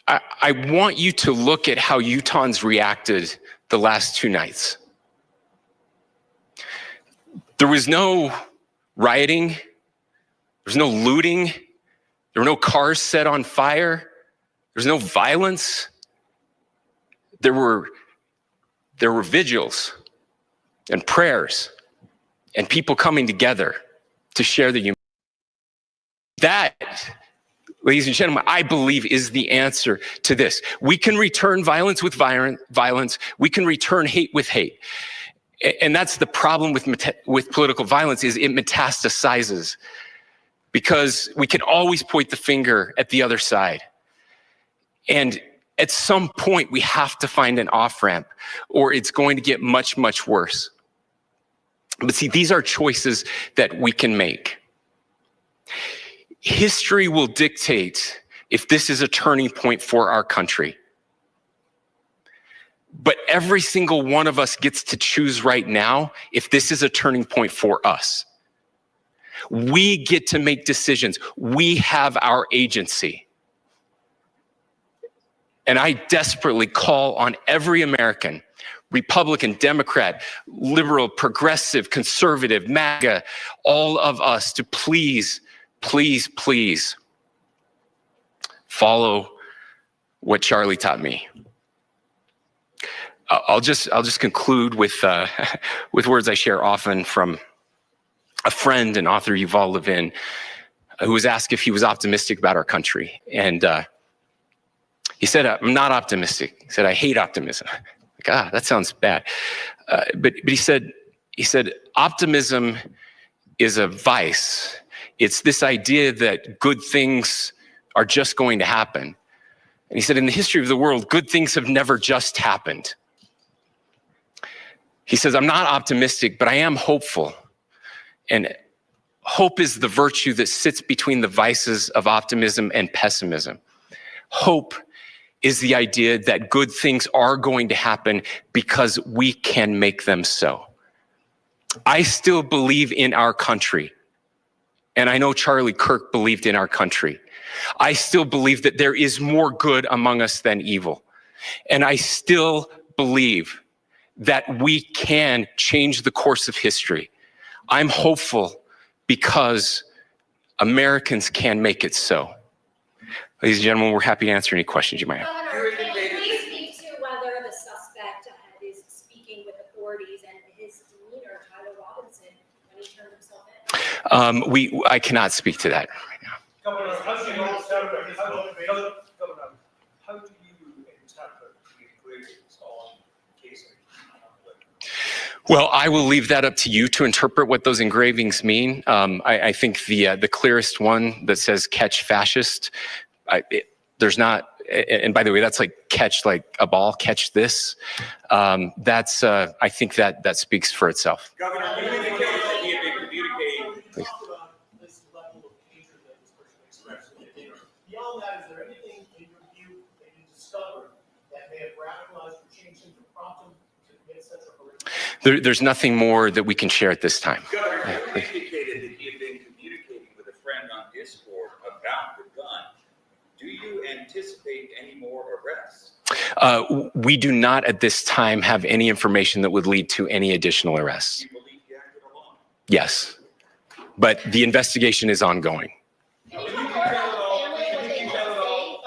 I want you to look at how Utahns reacted the last 2 nights. There was no rioting. There was no looting. There were no cars set on fire. There was no violence. There were vigils and prayers and people coming together to share the humanity. That, ladies and gentlemen, I believe is the answer to this. We can return violence with violence. We can return hate with hate. And that's the problem with political violence, is it metastasizes, because we can always point the finger at the other side. And at some point, we have to find an off-ramp, or it's going to get much, much worse. But see, these are choices that we can make. History will dictate if this is a turning point for our country. But every single one of us gets to choose right now if this is a turning point for us. We get to make decisions. We have our agency. And I desperately call on every American, Republican, Democrat, liberal, progressive, conservative, MAGA, all of us to please, please, please follow what Charlie taught me. I'll just conclude with words I share often from a friend and author, Yuval Levin, who was asked if he was optimistic about our country. And he said, I'm not optimistic. He said, I hate optimism. Like, that sounds bad. But he said, optimism is a vice. It's this idea that good things are just going to happen. And he said, in the history of the world, good things have never just happened. He says, I'm not optimistic, but I am hopeful. And Hope is the virtue that sits between the vices of optimism and pessimism. Hope is the idea that good things are going to happen because we can make them so. I still believe in our country. And I know Charlie Kirk believed in our country. I still believe that there is more good among us than evil. And I still believe that we can change the course of history. I'm hopeful because Americans can make it so. Ladies and gentlemen, we're happy to answer any questions you might have. Governor, can you please speak to whether the suspect is speaking with authorities and his demeanor, Tyler Robinson, when he turned himself in? I cannot speak to that right now. Governor, how do you interpret the engravings on casing? Well, I will leave that up to you to interpret what those engravings mean. I think the clearest one that says "catch fascist," there's not. And by the way, that's like catch like a ball, catch this. That's I think that speaks for itself. Governor, you indicated that he had been communicating. Please. Talk about this level of hatred that this person expressed. Beyond that, is there anything in your view that you discovered that may have radicalized or changed him to prompt him to commit such a horrific? There's nothing more that we can share at this time. Governor, you indicated that he had been communicating with a friend on Discord about the gun. Do you anticipate any more arrests? We do not at this time have any information that would lead to any additional arrests. Do you believe he acted alone? Yes, but the investigation is ongoing. Can you detail at all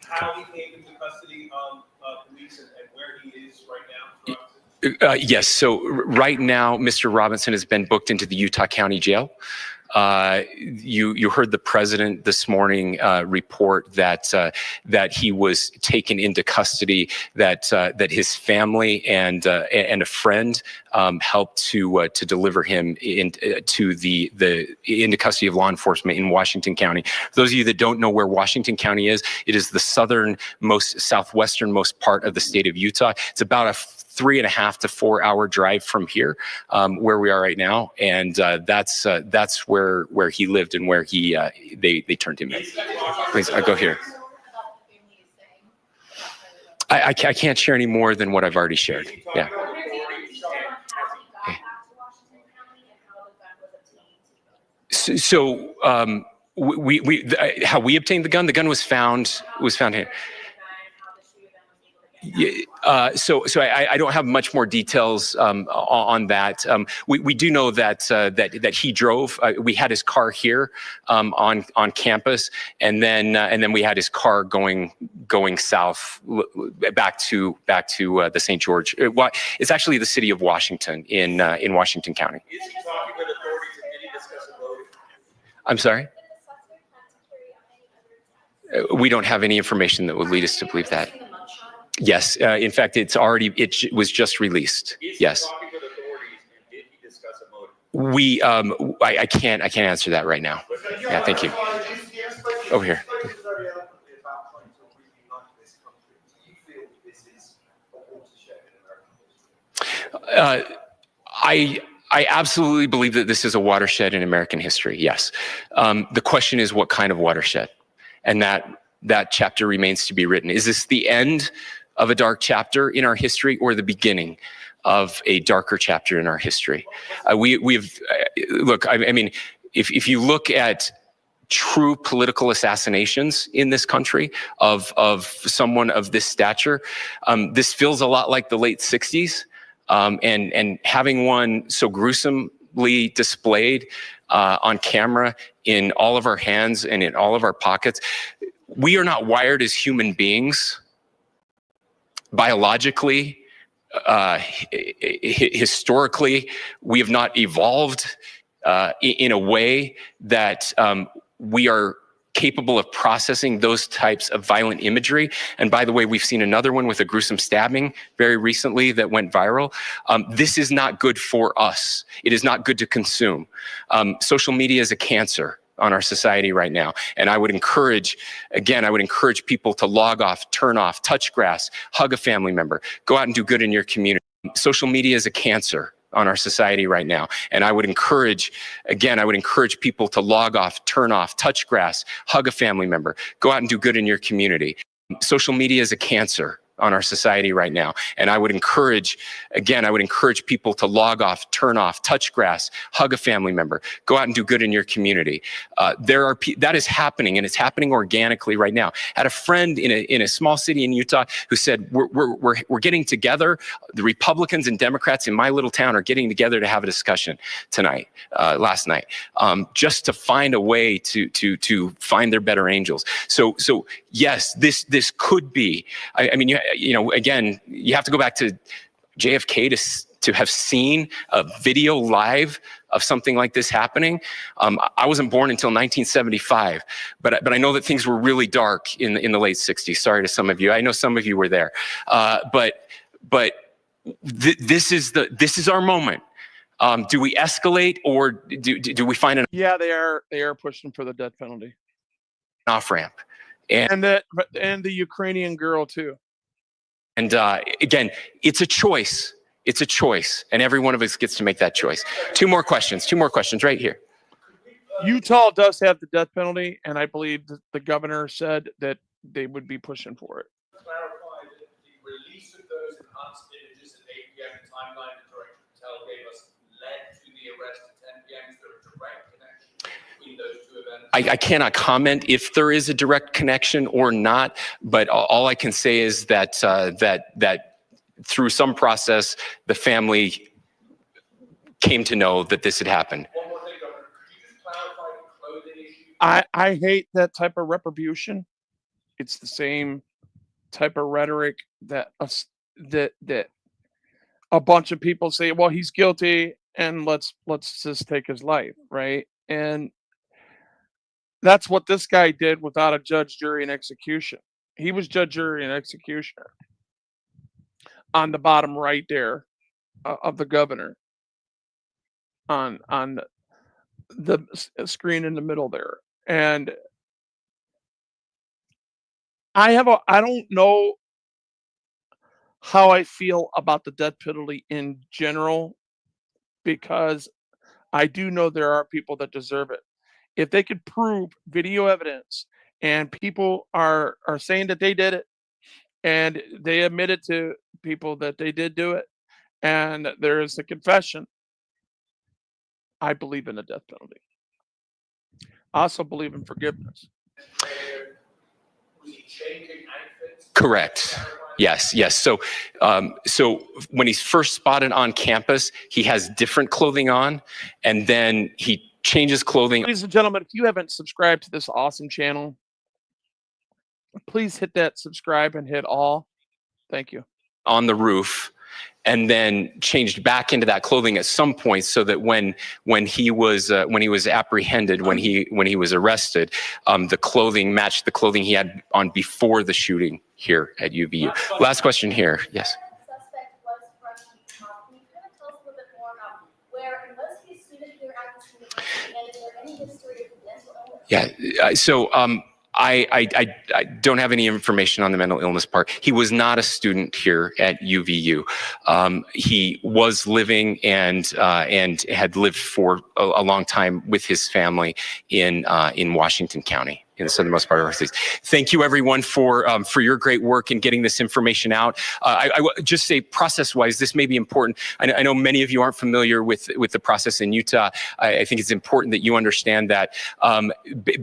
how he came into custody of police and where he is right now? Yes. So right now, Mr. Robinson has been booked into the Utah County Jail. You heard the president this morning report that he was taken into custody. That his family and a friend helped to deliver him into custody of law enforcement in Washington County. For those of you that don't know where Washington County is, it is the southwesternmost part of the state of Utah. It's about a 3.5 to 4 hour drive from here, where we are right now, and that's where he lived and where they turned him in. Please, go here. I can't share any more than what I've already shared. Yeah. So how we obtained the gun? The gun was found here. So I don't have much more details on that. We do know that he drove. We had his car here on campus, and then we had his car going south back to the St. George. It's actually the city of Washington in Washington County. Is he talking with authorities and did he discuss a motive? I'm sorry. We don't have any information that would lead us to believe that. Yes, in fact, it was just released. Yes. Is he talking with authorities and did he discuss a motive? I can't answer that right now. Yeah, thank you. Over here. I absolutely believe that this is a watershed in American history. Yes. The question is, what kind of watershed? And that chapter remains to be written. Is this the end of a dark chapter in our history or the beginning of a darker chapter in our history? Look, I mean, if you look at true political assassinations in this country of someone of this stature, this feels a lot like the late 60s. And having one so gruesomely displayed on camera in all of our hands and in all of our pockets, we are not wired as human beings biologically, historically. We have not evolved in a way that we are capable of processing those types of violent imagery. And by the way, we've seen another one with a gruesome stabbing very recently that went viral. This is not good for us. It is not good to consume. Social media is a cancer on our society right now. And I would encourage people to log off, turn off, touch grass, hug a family member, go out and do good in your community. Social media is a cancer on our society right now. And I would encourage, again, I would encourage people to log off, turn off, touch grass, hug a family member, go out and do good in your community. Social media is a cancer on our society right now. And I would encourage, again, I would encourage people to log off, turn off, touch grass, hug a family member, go out and do good in your community. That is happening, and it's happening organically right now. I had a friend in a small city in Utah who said, we're getting together. The Republicans and Democrats in my little town are getting together to have a discussion tonight, last night, just to find a way to find their better angels. So yes, this could be, I mean, again, you have to go back to JFK to have seen a video live of something like this happening. I wasn't born until 1975, but I know that things were really dark in the late 60s. Sorry to some of you. I know some of you were there. But this is our moment. Do we escalate, or do we find an Yeah, they are pushing for the death penalty. off ramp? And the Ukrainian girl too. And again, it's a choice. It's a choice, and every one of us gets to make that choice. Two more questions right here. Utah does have the death penalty, and I believe that the governor said that they would be pushing for it. Clarify that the release of those enhanced images at 8 p.m. timeline that Director Patel gave us led to the arrest at 10 p.m. Is there a direct connection between those two events? I cannot comment if there is a direct connection or not, but all I can say is that that through some process, the family came to know that this had happened. One more thing, Governor. Could you just clarify the clothing issue? I hate that type of retribution. It's the same type of rhetoric that a bunch of people say, well, he's guilty, and let's just take his life, right? And that's what this guy did without a judge, jury, and execution. He was judge, jury, and executioner on the bottom right there of the governor on the screen in the middle there. And I don't know how I feel about the death penalty in general, because I do know there are people that deserve it. If they could prove video evidence and people are saying that they did it, and they admitted to people that they did do it, and there is a confession, I believe in the death penalty. I also believe in forgiveness. Was he changing outfits? Correct. Yes. So when he's first spotted on campus, he has different clothing on, and then he changes clothing. Ladies and gentlemen, if you haven't subscribed to this awesome channel, please hit that subscribe and hit all. Thank you. On the roof, and then changed back into that clothing at some point, so that when he was apprehended, when he was arrested, the clothing matched the clothing he had on before the shooting here at UVU. Last question here. Yes. Suspect was from Utah. Can you kind of tell us a little bit more about where, and was he a student here at this university, and is there any history of mental illness? Yeah. So I don't have any information on the mental illness part. He was not a student here at UVU. He was living and had lived for a long time with his family in Washington County, in the southernmost part of our state. Thank you, everyone, for your great work in getting this information out. I just say, process-wise, this may be important. I know many of you aren't familiar with the process in Utah. I think it's important that you understand that.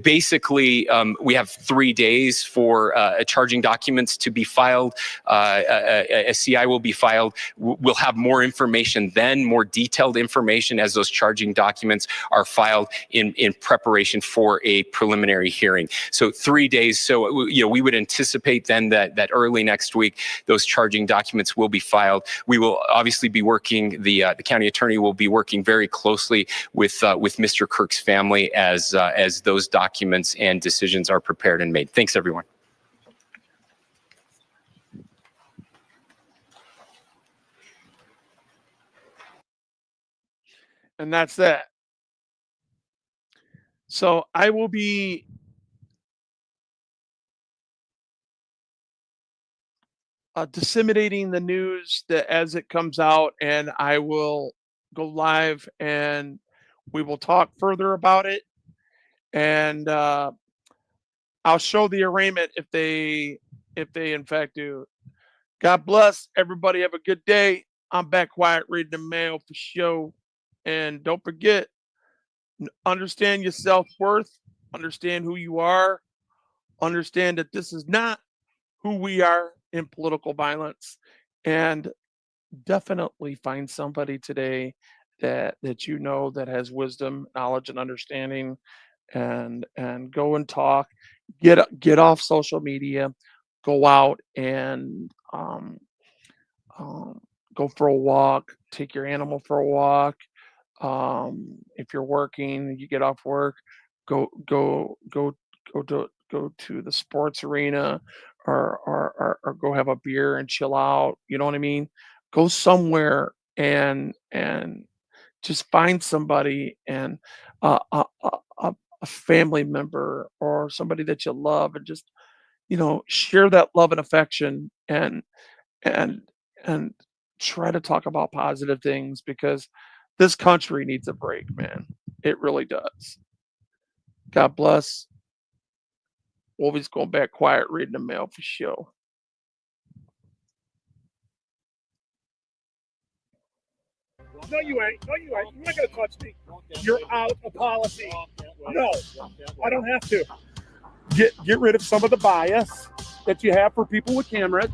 Basically, we have 3 days for charging documents to be filed. A CI will be filed. We'll have more information then, more detailed information as those charging documents are filed in preparation for a preliminary hearing. So 3 days. So, we would anticipate then that early next week, those charging documents will be filed. We will obviously be working, the county attorney will be working very closely with Mr. Kirk's family as those documents and decisions are prepared and made. Thanks, everyone. And that's that. So I will be disseminating the news that as it comes out, and I will go live, and we will talk further about it. And I'll show the arraignment if they in fact do. God bless everybody. Have a good day. I'm back quiet reading the mail for show. And don't forget, understand your self-worth, understand who you are, understand that this is not who we are in political violence, and definitely find somebody today that you know that has wisdom, knowledge, and understanding, and go and talk. Get off social media, go out and um, go for a walk, take your animal for a walk. If you're working, you get off work, go to the sports arena, or go have a beer and chill out. You know what I mean? Go somewhere and just find somebody, and a family member or somebody that you love, and just share that love and affection, and and try to talk about positive things, because this country needs a break, man. It really does. God bless. Wolvie's going back quiet reading the mail for show. No, you ain't. No, you ain't. You're not going to touch me. You're out of policy. No, I don't have to. Get rid of some of the bias that you have for people with cameras.